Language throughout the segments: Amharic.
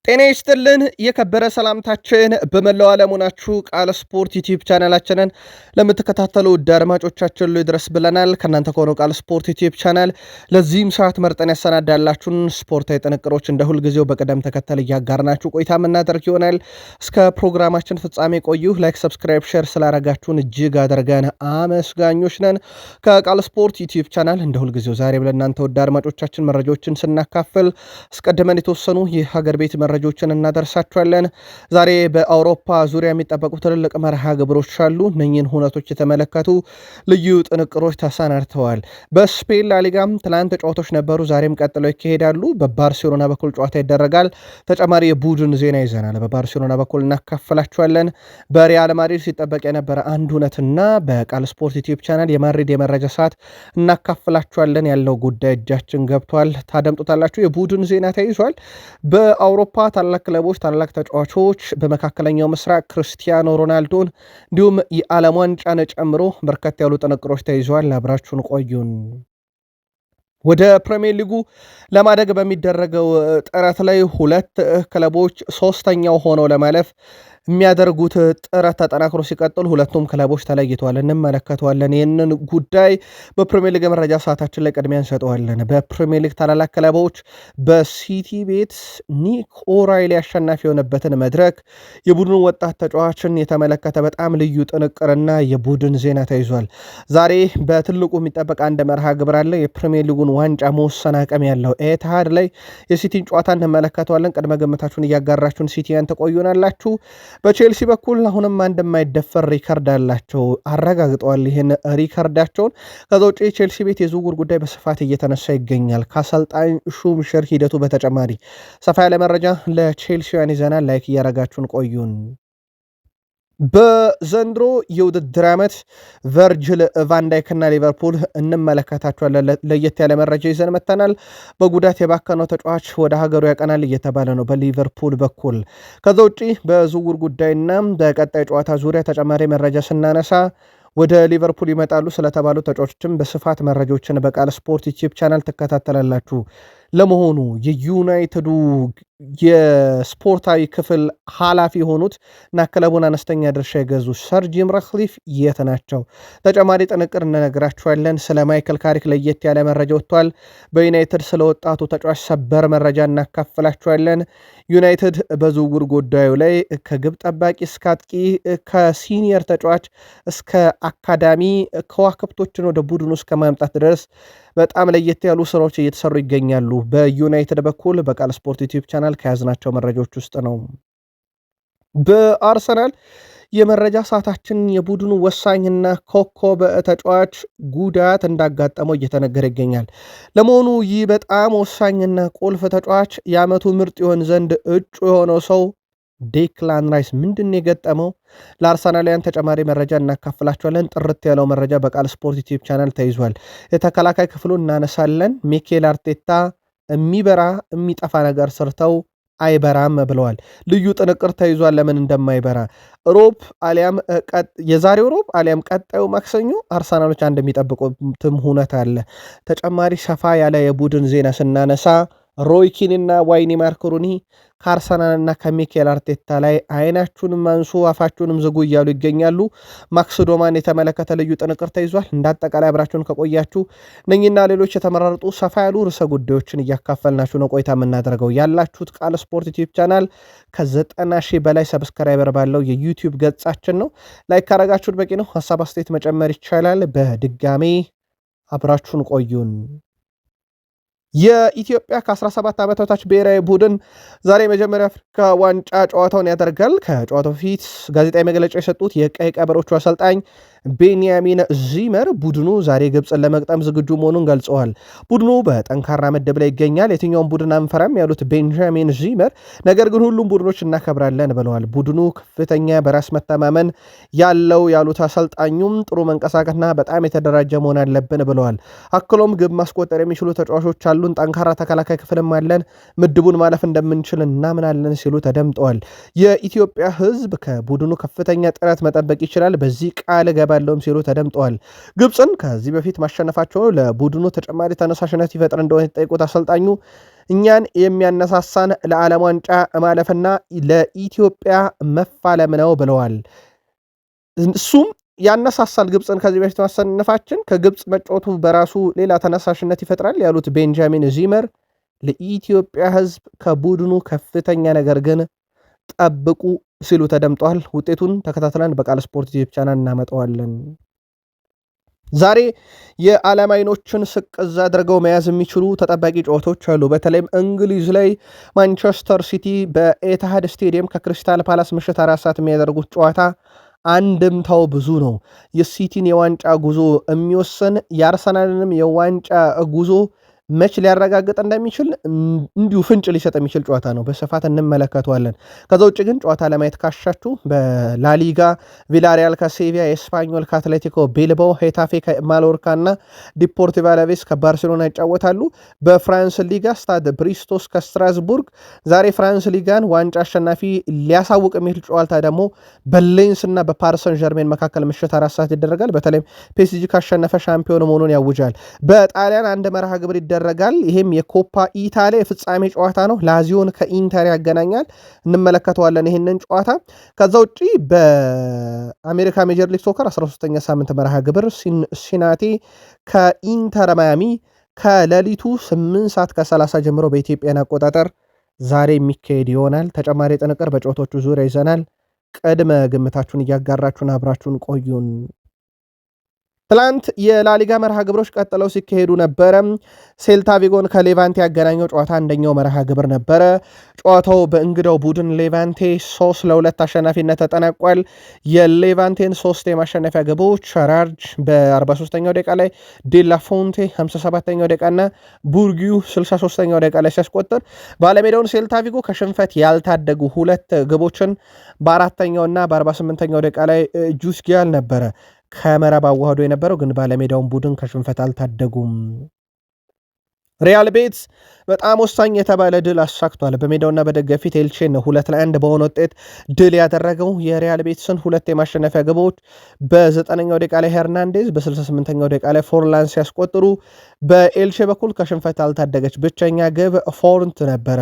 ጤና ይስጥልን የከበረ ሰላምታችን በመላው ዓለም ሆናችሁ ቃል ስፖርት ዩቲዩብ ቻናላችንን ለምትከታተሉ ውድ አድማጮቻችን ሁሉ ይድረስ ብለናል። ከእናንተ ከሆነው ቃል ስፖርት ዩቲዩብ ቻናል ለዚህም ሰዓት መርጠን ያሰናዳላችሁን ስፖርታዊ ጥንቅሮች እንደ ሁልጊዜው በቅደም ተከተል እያጋርናችሁ ቆይታ የምናደርግ ይሆናል። እስከ ፕሮግራማችን ፍጻሜ ቆዩ። ላይክ፣ ሰብስክራይብ፣ ሼር ስላረጋችሁን እጅግ አድርገን አመስጋኞች ነን። ከቃል ስፖርት ዩቲዩብ ቻናል እንደ ሁልጊዜው ዛሬ ለእናንተ ውድ አድማጮቻችን መረጃዎችን ስናካፍል አስቀድመን የተወሰኑ የሀገር ቤት መረጃዎችን እናደርሳችኋለን። ዛሬ በአውሮፓ ዙሪያ የሚጠበቁ ትልልቅ መርሃ ግብሮች አሉ። እነኚህን ሁነቶች የተመለከቱ ልዩ ጥንቅሮች ተሰናድተዋል። በስፔን ላሊጋም ትላንት ጨዋታዎች ነበሩ፣ ዛሬም ቀጥለው ይካሄዳሉ። በባርሴሎና በኩል ጨዋታ ይደረጋል። ተጨማሪ የቡድን ዜና ይዘናል፣ በባርሴሎና በኩል እናካፍላችኋለን። በሪያል ማድሪድ ሲጠበቅ የነበረ አንድ ሁነትና በቃል ስፖርት ዩቲዩብ ቻናል የማድሪድ የመረጃ ሰዓት እናካፍላችኋለን። ያለው ጉዳይ እጃችን ገብቷል፣ ታደምጡታላችሁ። የቡድን ዜና ተይዟል። በአውሮፓ ታላቅ ክለቦች ታላቅ ተጫዋቾች በመካከለኛው ምስራቅ ክርስቲያኖ ሮናልዶን እንዲሁም የዓለም ዋንጫን ጨምሮ በርከት ያሉ ጥንቅሮች ተይዘዋል። አብራችሁን ቆዩን። ወደ ፕሪሚየር ሊጉ ለማደግ በሚደረገው ጥረት ላይ ሁለት ክለቦች ሶስተኛው ሆነው ለማለፍ የሚያደርጉት ጥረት ተጠናክሮ ሲቀጥል ሁለቱም ክለቦች ተለይተዋል፣ እንመለከተዋለን። ይህንን ጉዳይ በፕሪሚየር ሊግ መረጃ ሰዓታችን ላይ ቅድሚያ እንሰጠዋለን። በፕሪሚየር ሊግ ታላላቅ ክለቦች በሲቲ ቤት ኒክ ኦራይሊ አሸናፊ የሆነበትን መድረክ የቡድኑ ወጣት ተጫዋችን የተመለከተ በጣም ልዩ ጥንቅርና የቡድን ዜና ተይዟል። ዛሬ በትልቁ የሚጠበቅ አንድ መርሃ ግብር አለ። የፕሪሚየር ሊጉን ዋንጫ መወሰን አቅም ያለው ኤትሃድ ላይ የሲቲን ጨዋታ እንመለከተዋለን። ቅድመ ግምታችሁን እያጋራችሁን ሲቲያን ተቆዩናላችሁ። በቼልሲ በኩል አሁንም አንድ የማይደፈር ሪከርድ አላቸው፣ አረጋግጠዋል ይህን ሪከርዳቸውን። ከዛ ውጭ ቼልሲ ቤት የዝውውር ጉዳይ በስፋት እየተነሳ ይገኛል። ከአሰልጣኝ ሹምሽር ሂደቱ በተጨማሪ ሰፋ ያለ መረጃ ለቼልሲያን ይዘናል። ላይክ እያረጋችሁን ቆዩን። በዘንድሮ የውድድር ዓመት ቨርጅል ቫንዳይክና ሊቨርፑል እንመለከታቸዋለን። ለየት ያለ መረጃ ይዘን መጥተናል። በጉዳት የባከነው ተጫዋች ወደ ሀገሩ ያቀናል እየተባለ ነው በሊቨርፑል በኩል። ከዛ ውጪ በዝውውር ጉዳይና በቀጣይ ጨዋታ ዙሪያ ተጨማሪ መረጃ ስናነሳ ወደ ሊቨርፑል ይመጣሉ ስለተባሉ ተጫዋቾችም በስፋት መረጃዎችን በቃል ስፖርት ዩቲዩብ ቻናል ትከታተላላችሁ። ለመሆኑ የዩናይትዱ የስፖርታዊ ክፍል ኃላፊ የሆኑት እና ክለቡን አነስተኛ ድርሻ የገዙ ሰር ጂም ራትክሊፍ የት ናቸው? ተጨማሪ ጥንቅር እንነግራችኋለን። ስለ ማይክል ካሪክ ለየት ያለ መረጃ ወጥቷል። በዩናይትድ ስለ ወጣቱ ተጫዋች ሰበር መረጃ እናካፍላችኋለን። ዩናይትድ በዝውውር ጉዳዩ ላይ ከግብ ጠባቂ እስከ አጥቂ፣ ከሲኒየር ተጫዋች እስከ አካዳሚ ከዋክብቶችን ወደ ቡድኑ እስከ ማምጣት ድረስ በጣም ለየት ያሉ ስራዎች እየተሰሩ ይገኛሉ። በዩናይትድ በኩል በቃል ስፖርት ዩቲዩብ ቻናል ከያዝናቸው መረጃዎች ውስጥ ነው። በአርሰናል የመረጃ ሰዓታችን የቡድኑ ወሳኝና ኮከብ ተጫዋች ጉዳት እንዳጋጠመው እየተነገረ ይገኛል። ለመሆኑ ይህ በጣም ወሳኝና ቁልፍ ተጫዋች የዓመቱ ምርጥ ይሆን ዘንድ እጩ የሆነው ሰው ዴክላን ራይስ ምንድን የገጠመው? ለአርሰናላውያን ተጨማሪ መረጃ እናካፍላቸዋለን። ጥርት ያለው መረጃ በቃል ስፖርት ዩቲዩብ ቻናል ተይዟል። የተከላካይ ክፍሉን እናነሳለን። ሚኬል አርቴታ የሚበራ የሚጠፋ ነገር ሰርተው አይበራም ብለዋል። ልዩ ጥንቅር ተይዟል። ለምን እንደማይበራ የዛሬው ሮብ አሊያም ቀጣዩ ማክሰኞ አርሰናሎች አንድ የሚጠብቁትም ሁነት አለ። ተጨማሪ ሰፋ ያለ የቡድን ዜና ስናነሳ ሮይ ኪንና ዋይኒ ማርክ ሩኒ ከአርሰናልና ከሚኬል አርቴታ ላይ አይናችሁንም አንሱ አፋችሁንም ዝጉ እያሉ ይገኛሉ። ማክስ ዶማን የተመለከተ ልዩ ጥንቅር ተይዟል። እንዳጠቃላይ አብራችሁን ከቆያችሁ እነኝና ሌሎች የተመረጡ ሰፋ ያሉ ርዕሰ ጉዳዮችን እያካፈልናችሁ ነው ቆይታ የምናደርገው። ያላችሁት ቃል ስፖርት ዩቲዩብ ቻናል ከ90,000 በላይ ሰብስክራይበር ባለው የዩቲዩብ ገጻችን ነው። ላይክ ካረጋችሁት በቂ ነው። ሀሳብ አስተያየት መጨመር ይቻላል። በድጋሜ አብራችሁን ቆዩን። የኢትዮጵያ ከ17 ዓመት በታች ብሔራዊ ቡድን ዛሬ መጀመሪያ አፍሪካ ዋንጫ ጨዋታውን ያደርጋል። ከጨዋታው በፊት ጋዜጣዊ መግለጫ የሰጡት የቀይ ቀበሮቹ አሰልጣኝ ቤንያሚን ዚመር ቡድኑ ዛሬ ግብፅን ለመግጠም ዝግጁ መሆኑን ገልጸዋል። ቡድኑ በጠንካራ ምድብ ላይ ይገኛል፣ የትኛውን ቡድን አንፈራም ያሉት ቤንጃሚን ዚመር ነገር ግን ሁሉም ቡድኖች እናከብራለን ብለዋል። ቡድኑ ከፍተኛ በራስ መተማመን ያለው ያሉት አሰልጣኙም ጥሩ መንቀሳቀስና በጣም የተደራጀ መሆን አለብን ብለዋል። አክሎም ግብ ማስቆጠር የሚችሉ ተጫዋቾች አሉን፣ ጠንካራ ተከላካይ ክፍልም አለን፣ ምድቡን ማለፍ እንደምንችል እናምናለን ሲሉ ተደምጠዋል። የኢትዮጵያ ሕዝብ ከቡድኑ ከፍተኛ ጥረት መጠበቅ ይችላል፣ በዚህ ቃል ገባ አስባለሁም ሲሉ ተደምጠዋል። ግብፅን ከዚህ በፊት ማሸነፋቸው ለቡድኑ ተጨማሪ ተነሳሽነት ይፈጥር እንደሆነ የተጠየቁት አሰልጣኙ እኛን የሚያነሳሳን ለዓለም ዋንጫ ማለፍና ለኢትዮጵያ መፋለም ነው ብለዋል። እሱም ያነሳሳል ግብፅን ከዚህ በፊት ማሸነፋችን ከግብፅ መጫወቱ በራሱ ሌላ ተነሳሽነት ይፈጥራል ያሉት ቤንጃሚን ዚመር ለኢትዮጵያ ሕዝብ ከቡድኑ ከፍተኛ ነገር ግን ጠብቁ ሲሉ ተደምጧል። ውጤቱን ተከታትለን በቃል ስፖርት ዩቲዩብ ቻናል እናመጣዋለን። ዛሬ የዓለም አይኖችን ስቅዝ አድርገው መያዝ የሚችሉ ተጠባቂ ጨዋታዎች አሉ። በተለይም እንግሊዝ ላይ ማንቸስተር ሲቲ በኤትሃድ ስቴዲየም ከክሪስታል ፓላስ ምሽት 4 ሰዓት የሚያደርጉት ጨዋታ አንድምታው ብዙ ነው። የሲቲን የዋንጫ ጉዞ የሚወስን የአርሰናልንም የዋንጫ ጉዞ መች ሊያረጋግጥ እንደሚችል እንዲሁ ፍንጭ ሊሰጥ የሚችል ጨዋታ ነው። በስፋት እንመለከተዋለን። ከዛ ውጭ ግን ጨዋታ ለማየት ካሻችሁ በላሊጋ ቪላሪያል ከሴቪያ፣ ኤስፓኞል ከአትሌቲኮ ቤልባው፣ ሄታፌ ከማሎርካ እና ዲፖርቲቮ አላቬስ ከባርሴሎና ይጫወታሉ። በፍራንስ ሊጋ ስታድ ብሪስቶስ ከስትራስቡርግ ዛሬ ፍራንስ ሊጋን ዋንጫ አሸናፊ ሊያሳውቅ የሚል ጨዋታ ደግሞ በሌንስ እና በፓሪሰን ጀርሜን መካከል ምሽት 4 ሰዓት ይደረጋል። በተለይም ፒኤስጂ ካሸነፈ ሻምፒዮን መሆኑን ያውጃል። በጣሊያን አንድ መርሃ ግብር ይደረጋል። ይሄም የኮፓ ኢታሊያ የፍጻሜ ጨዋታ ነው። ላዚዮን ከኢንተር ያገናኛል። እንመለከተዋለን ይህንን ጨዋታ። ከዛ ውጪ በአሜሪካ ሜጀር ሊግ ሶከር 13ኛ ሳምንት መርሃ ግብር ሲናቲ ከኢንተር ማያሚ ከሌሊቱ 8 ሰዓት ከ30 ጀምሮ በኢትዮጵያን አቆጣጠር ዛሬ የሚካሄድ ይሆናል። ተጨማሪ ጥንቅር በጨዋታዎቹ ዙሪያ ይዘናል። ቅድመ ግምታችሁን እያጋራችሁን አብራችሁን ቆዩን። ትላንት የላሊጋ መርሃ ግብሮች ቀጥለው ሲካሄዱ ነበረ። ሴልታ ቪጎን ከሌቫንቴ ያገናኘው ጨዋታ አንደኛው መርሃ ግብር ነበረ። ጨዋታው በእንግዳው ቡድን ሌቫንቴ 3-2 አሸናፊነት ተጠናቋል። የሌቫንቴን 3 የማሸነፊያ ግቦች ሸራርጅ በ43ኛው ደቂቃ ላይ፣ ዴላፎንቴ 57ኛው ደቂቃ እና ቡርጊው 63ኛው ደቂቃ ላይ ሲያስቆጥር ባለሜዳውን ሴልታ ቪጎ ከሽንፈት ያልታደጉ 2 ግቦችን በ4ኛውና በ48ኛው ደቂቃ ላይ ጁስ ጊያል ነበረ ከመረብ አዋህዶ የነበረው፣ ግን ባለሜዳውን ቡድን ከሽንፈት አልታደጉም። ሪያል ቤትስ በጣም ወሳኝ የተባለ ድል አሳክቷል። በሜዳውና በደጋፊ ኤልቼን ነው 2-1 በሆነ ውጤት ድል ያደረገው። የሪያል ቤትስን 2 የማሸነፊያ ግቦች በ9ኛው ደቂቃ ላይ ሄርናንዴዝ፣ በ68ኛው ደቂቃ ላይ ፎርላን ሲያስቆጥሩ በኤልቼ በኩል ከሽንፈት አልታደገች ብቸኛ ግብ ፎርንት ነበረ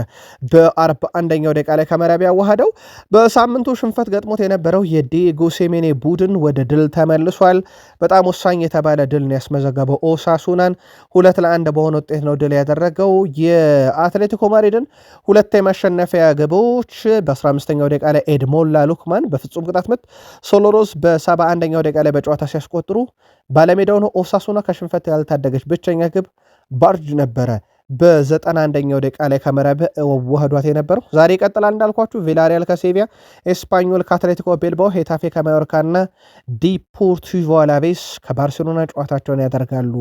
በ41ኛው ደቂቃ ላይ ከመረብ ያዋሃደው። በሳምንቱ ሽንፈት ገጥሞት የነበረው የዲየጎ ሲሜኔ ቡድን ወደ ድል ተመልሷል። በጣም ወሳኝ የተባለ ድል ነው ያስመዘገበው። ኦሳሱናን 2-1 በሆነ ውጤት ነው ድል ያደረገው። የአትሌቲኮ ማድሪድን 2 የማሸነፊያ ግቦች በ15ኛው ደቂቃ ላይ ኤድሞላ ሉክማን በፍጹም ቅጣት ምት፣ ሶሎሮስ በ71ኛው ደቂቃ ላይ በጨዋታ ሲያስቆጥሩ ባለሜዳው ነው ኦሳሱና ከሽንፈት ያልታደገች ብቸኛ ግብ ባርጅ ነበረ በ91ኛው ደቂቃ ላይ ከመረብ ዋህዷት የነበረው። ዛሬ ይቀጥላል እንዳልኳችሁ ቪላሪያል ከሴቪያ፣ ኤስፓኞል ከአትሌቲኮ ቤልባኦ፣ ሄታፌ ከማዮርካ እና ዲፖርቲቮ አላቬስ ከባርሴሎና ጨዋታቸውን ያደርጋሉ።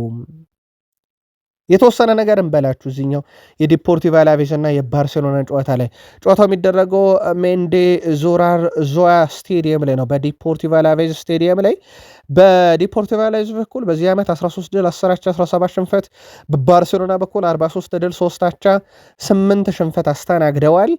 የተወሰነ ነገር እንበላችሁ እዚኛው የዲፖርቲቮ አላቬስ እና የባርሴሎና ጨዋታ ላይ። ጨዋታው የሚደረገው ሜንዴ ዞራር ዞያ ስቴዲየም ላይ ነው፣ በዲፖርቲቮ አላቬስ ስቴዲየም ላይ። በዲፖርቲቮ አላቬስ በኩል በዚህ ዓመት 13 ድል 10 አቻ 17 ሽንፈት፣ በባርሴሎና በኩል 43 ድል 3 አቻ 8 ሽንፈት አስተናግደዋል።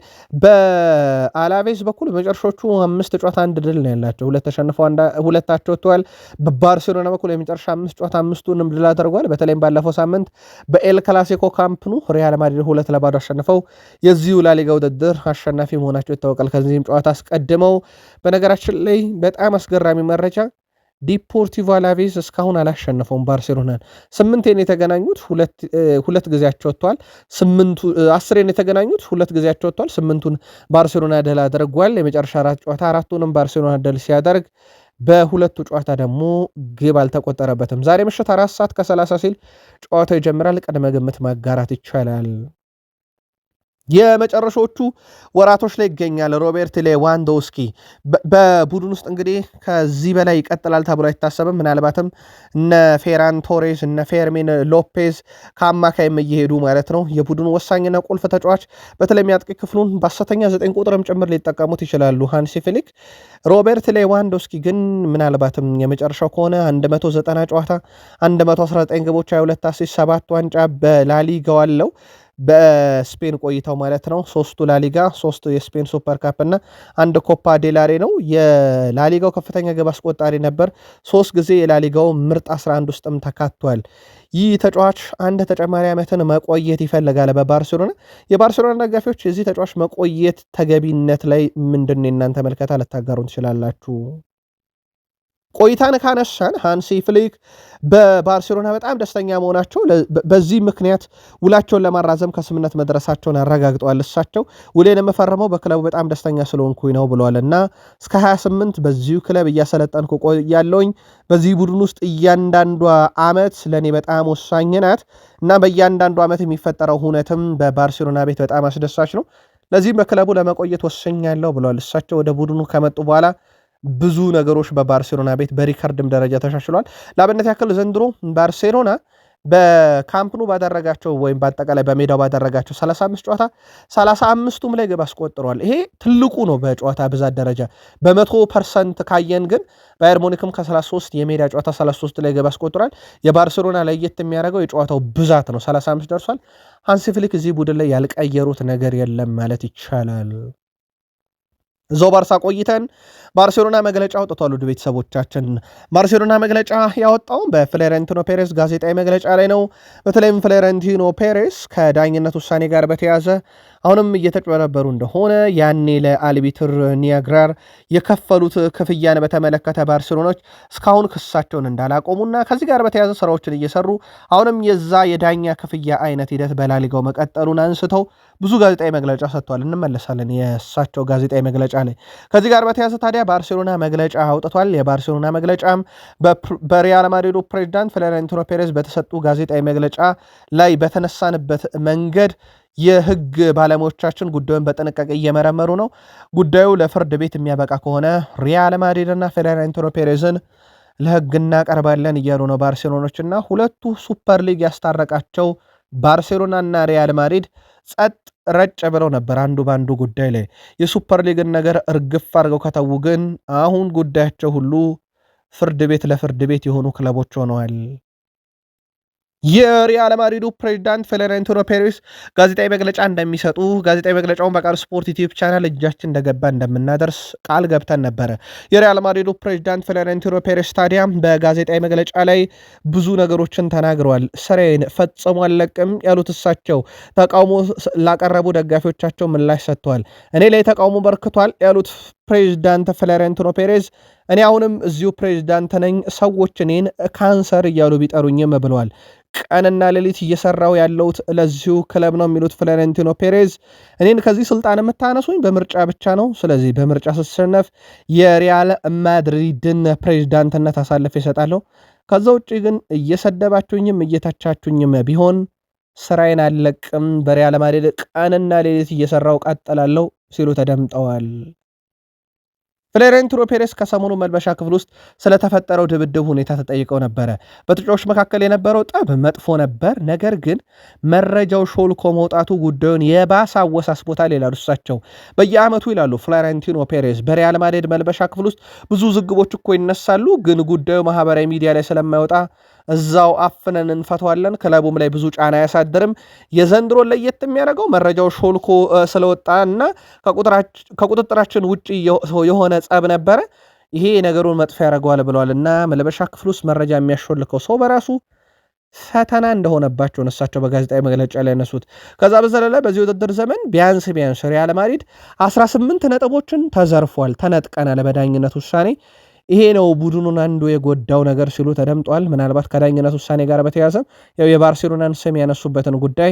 በአላቬስ በኩል በመጨረሻዎቹ 5 ጨዋታ 1 ድል ነው ያላቸው፣ 2 ተሸንፈው 2 አቻ ወጥተዋል። በባርሴሎና በኩል የመጨረሻ 5 ጨዋታ 5ቱንም ድል አድርጓል። በተለይም ባለፈው ሳምንት በኤል ክላሲኮ ካምፕኑ ሪያል ማድሪድ 2-0 አሸንፈው የዚሁ ላሊጋ ውድድር አሸናፊ መሆናቸው ይታወቃል። ከዚህም ጨዋታ አስቀድመው በነገራችን ላይ በጣም አስገራሚ መረጃ ዲፖርቲቮ አላቬስ እስካሁን አላሸነፈውም ባርሴሎናን። 8 የተገናኙት 2 ጊዜያቸው ወጥተዋል። 10 የተገናኙት 2 ጊዜያቸው ወጥተዋል። 8ቱን ባርሴሎና ድል አድርጓል። የመጨረሻ 4 ጨዋታ 4ቱንም ባርሴሎና ድል ሲያደርግ በሁለቱ ጨዋታ ደግሞ ግብ አልተቆጠረበትም። ዛሬ ምሽት 4 ሰዓት ከ30 ሲል ጨዋታው ይጀምራል። ቅድመ ግምት ማጋራት ይቻላል። የመጨረሻዎቹ ወራቶች ላይ ይገኛል ሮቤርት ሌዋንዶውስኪ። በቡድን ውስጥ እንግዲህ ከዚህ በላይ ይቀጥላል ተብሎ አይታሰብም። ምናልባትም እነ ፌራን ቶሬስ እነ ፌርሚን ሎፔዝ ከአማካይም እየሄዱ ማለት ነው። የቡድኑ ወሳኝና ቁልፍ ተጫዋች በተለይ የሚያጥቂ ክፍሉን በ9 ቁጥርም ጭምር ሊጠቀሙት ይችላሉ ሃንሲ ፊሊክ። ሮቤርት ሌዋንዶውስኪ ግን ምናልባትም የመጨረሻው ከሆነ 190 ጨዋታ 119 ግቦች 22 አሲስት 7 ዋንጫ በላሊጋው አለው። በስፔን ቆይታው ማለት ነው። 3ቱ ላሊጋ፣ 3 የስፔን ሱፐር ካፕ እና 1 ኮፓ ዴላሬ ነው። የላሊጋው ከፍተኛ ግብ አስቆጣሪ ነበር። 3 ጊዜ የላሊጋው ምርጥ 11 ውስጥም ተካቷል። ይህ ተጫዋች አንድ ተጨማሪ ዓመትን መቆየት ይፈልጋል በባርሴሎና። የባርሴሎና ደጋፊዎች የዚህ ተጫዋች መቆየት ተገቢነት ላይ ምንድን የእናንተ መልከታ ልታጋሩን ትችላላችሁ? ቆይታን ካነሳን ሃንሲ ፍሊክ በባርሴሎና በጣም ደስተኛ መሆናቸው በዚህ ምክንያት ውላቸውን ለማራዘም ከስምነት መድረሳቸውን አረጋግጠዋል። እሳቸው ውሌን የምፈርመው በክለቡ በጣም ደስተኛ ስለሆንኩኝ ነው ብለዋል እና እስከ 28 በዚሁ ክለብ እያሰለጠንኩ ቆያለሁኝ። በዚህ ቡድን ውስጥ እያንዳንዷ ዓመት ለእኔ በጣም ወሳኝ ናት እና በእያንዳንዱ ዓመት የሚፈጠረው ሁነትም በባርሴሎና ቤት በጣም አስደሳች ነው። ለዚህም በክለቡ ለመቆየት ወስኛለሁ ብለዋል። እሳቸው ወደ ቡድኑ ከመጡ በኋላ ብዙ ነገሮች በባርሴሎና ቤት በሪከርድም ደረጃ ተሻሽሏል። ለአብነት ያክል ዘንድሮ ባርሴሎና በካምፕኑ ባደረጋቸው ወይም በአጠቃላይ በሜዳው ባደረጋቸው 35 ጨዋታ 35ቱም ላይ ግብ አስቆጥሯል። ይሄ ትልቁ ነው በጨዋታ ብዛት ደረጃ። በ100% ካየን ግን ባየር ሙኒክም ከ33 የሜዳ ጨዋታ 33 ላይ ግብ አስቆጥሯል። የባርሴሎና ለየት የሚያደርገው የጨዋታው ብዛት ነው። 35 ደርሷል። ሃንሲ ፍሊክ እዚህ ቡድን ላይ ያልቀየሩት ነገር የለም ማለት ይቻላል። እዛው ባርሳ ቆይተን ባርሴሎና መግለጫ አውጥቷል። ውድ ቤተሰቦቻችን ባርሴሎና መግለጫ ያወጣው በፍሎሬንቲኖ ፔሬዝ ጋዜጣዊ መግለጫ ላይ ነው። በተለይም ፍሎሬንቲኖ ፔሬዝ ከዳኝነት ውሳኔ ጋር በተያዘ አሁንም እየተጭበረበሩ እንደሆነ ያኔ ለአልቢትር ኒያግራር የከፈሉት ክፍያን በተመለከተ ባርሴሎናዎች እስካሁን ክሳቸውን እንዳላቆሙና ከዚህ ጋር በተያዘ ስራዎችን እየሰሩ አሁንም የዛ የዳኛ ክፍያ አይነት ሂደት በላሊጋው መቀጠሉን አንስተው ብዙ ጋዜጣዊ መግለጫ ሰጥቷል። እንመለሳለን የእሳቸው ጋዜጣዊ መግለጫ ላይ። ከዚህ ጋር በተያዘ ታዲያ ባርሴሎና መግለጫ አውጥቷል። የባርሴሎና መግለጫም በሪያል ማድሪዱ ፕሬዚዳንት ፍሎሬንቲኖ ፔሬዝ በተሰጡ ጋዜጣዊ መግለጫ ላይ በተነሳንበት መንገድ የህግ ባለሙያዎቻችን ጉዳዩን በጥንቃቄ እየመረመሩ ነው። ጉዳዩ ለፍርድ ቤት የሚያበቃ ከሆነ ሪያል ማድሪድና ፍሎሬንቲኖ ፔሬዝን ለህግ እናቀርባለን እያሉ ነው ባርሴሎኖችና ሁለቱ ሱፐር ሊግ ያስታረቃቸው ባርሴሎናና ሪያል ማድሪድ ጸጥ ረጭ ብለው ነበር አንዱ በአንዱ ጉዳይ ላይ። የሱፐር ሊግን ነገር እርግፍ አድርገው ከተዉ ግን አሁን ጉዳያቸው ሁሉ ፍርድ ቤት ለፍርድ ቤት የሆኑ ክለቦች ሆነዋል። የሪያል ማድሪዱ ፕሬዚዳንት ፍሎሬንቲኖ ፔሬዝ ጋዜጣዊ መግለጫ እንደሚሰጡ ጋዜጣዊ መግለጫውን በቃል ስፖርት ዩቲዩብ ቻናል እጃችን እንደገባ እንደምናደርስ ቃል ገብተን ነበረ። የሪያል ማድሪዱ ፕሬዚዳንት ፍሎሬንቲኖ ፔሬዝ ታዲያ በጋዜጣዊ መግለጫ ላይ ብዙ ነገሮችን ተናግረዋል። ስራዬን ፈጽሞ አልለቅም ያሉት እሳቸው ተቃውሞ ላቀረቡ ደጋፊዎቻቸው ምላሽ ሰጥተዋል። እኔ ላይ ተቃውሞ በርክቷል ያሉት ፕሬዚዳንት ፍሎሬንቲኖ ፔሬዝ እኔ አሁንም እዚሁ ፕሬዚዳንት ነኝ፣ ሰዎች እኔን ካንሰር እያሉ ቢጠሩኝም ብለዋል። ቀንና ሌሊት እየሰራው ያለውት ለዚሁ ክለብ ነው የሚሉት ፍሎሬንቲኖ ፔሬዝ እኔን ከዚህ ስልጣን የምታነሱኝ በምርጫ ብቻ ነው። ስለዚህ በምርጫ ስሸነፍ የሪያል ማድሪድን ፕሬዚዳንትነት አሳልፌ እሰጣለሁ። ከዛ ውጭ ግን እየሰደባችሁኝም እየተቻችሁኝም ቢሆን ስራዬን አልለቅም፣ በሪያል ማድሪድ ቀንና ሌሊት እየሰራው ቀጥላለሁ ሲሉ ተደምጠዋል። ፍሎሬንቲኖ ፔሬዝ ከሰሞኑ መልበሻ ክፍል ውስጥ ስለተፈጠረው ድብድብ ሁኔታ ተጠይቀው ነበረ። በተጫዋቾች መካከል የነበረው ጠብ መጥፎ ነበር፣ ነገር ግን መረጃው ሾልኮ መውጣቱ ጉዳዩን የባሰ አወሳስቦታል ይላሉ እሳቸው። በየዓመቱ ይላሉ ፍሎሬንቲኖ ፔሬዝ በሪያል ማድሪድ መልበሻ ክፍል ውስጥ ብዙ ዝግቦች እኮ ይነሳሉ፣ ግን ጉዳዩ ማህበራዊ ሚዲያ ላይ ስለማይወጣ እዛው አፍነን እንፈተዋለን። ክለቡም ላይ ብዙ ጫና አያሳድርም። የዘንድሮ ለየት የሚያደርገው መረጃው ሾልኮ ስለወጣ እና ከቁጥጥራችን ውጭ የሆነ ጸብ ነበረ። ይሄ ነገሩን መጥፎ ያደርገዋል ብለዋል እና መልበሻ ክፍል ውስጥ መረጃ የሚያሾልከው ሰው በራሱ ፈተና እንደሆነባቸው እሳቸው በጋዜጣዊ መግለጫ ላይ ያነሱት። ከዛ በዘለለ በዚህ ውድድር ዘመን ቢያንስ ሪያል ማድሪድ 18 ነጥቦችን ተዘርፏል፣ ተነጥቀናል በዳኝነት ውሳኔ። ይሄ ነው ቡድኑን አንዱ የጎዳው ነገር ሲሉ ተደምጧል። ምናልባት ከዳኝነት ውሳኔ ጋር በተያዘ ያው የባርሴሎናን ስም ያነሱበትን ጉዳይ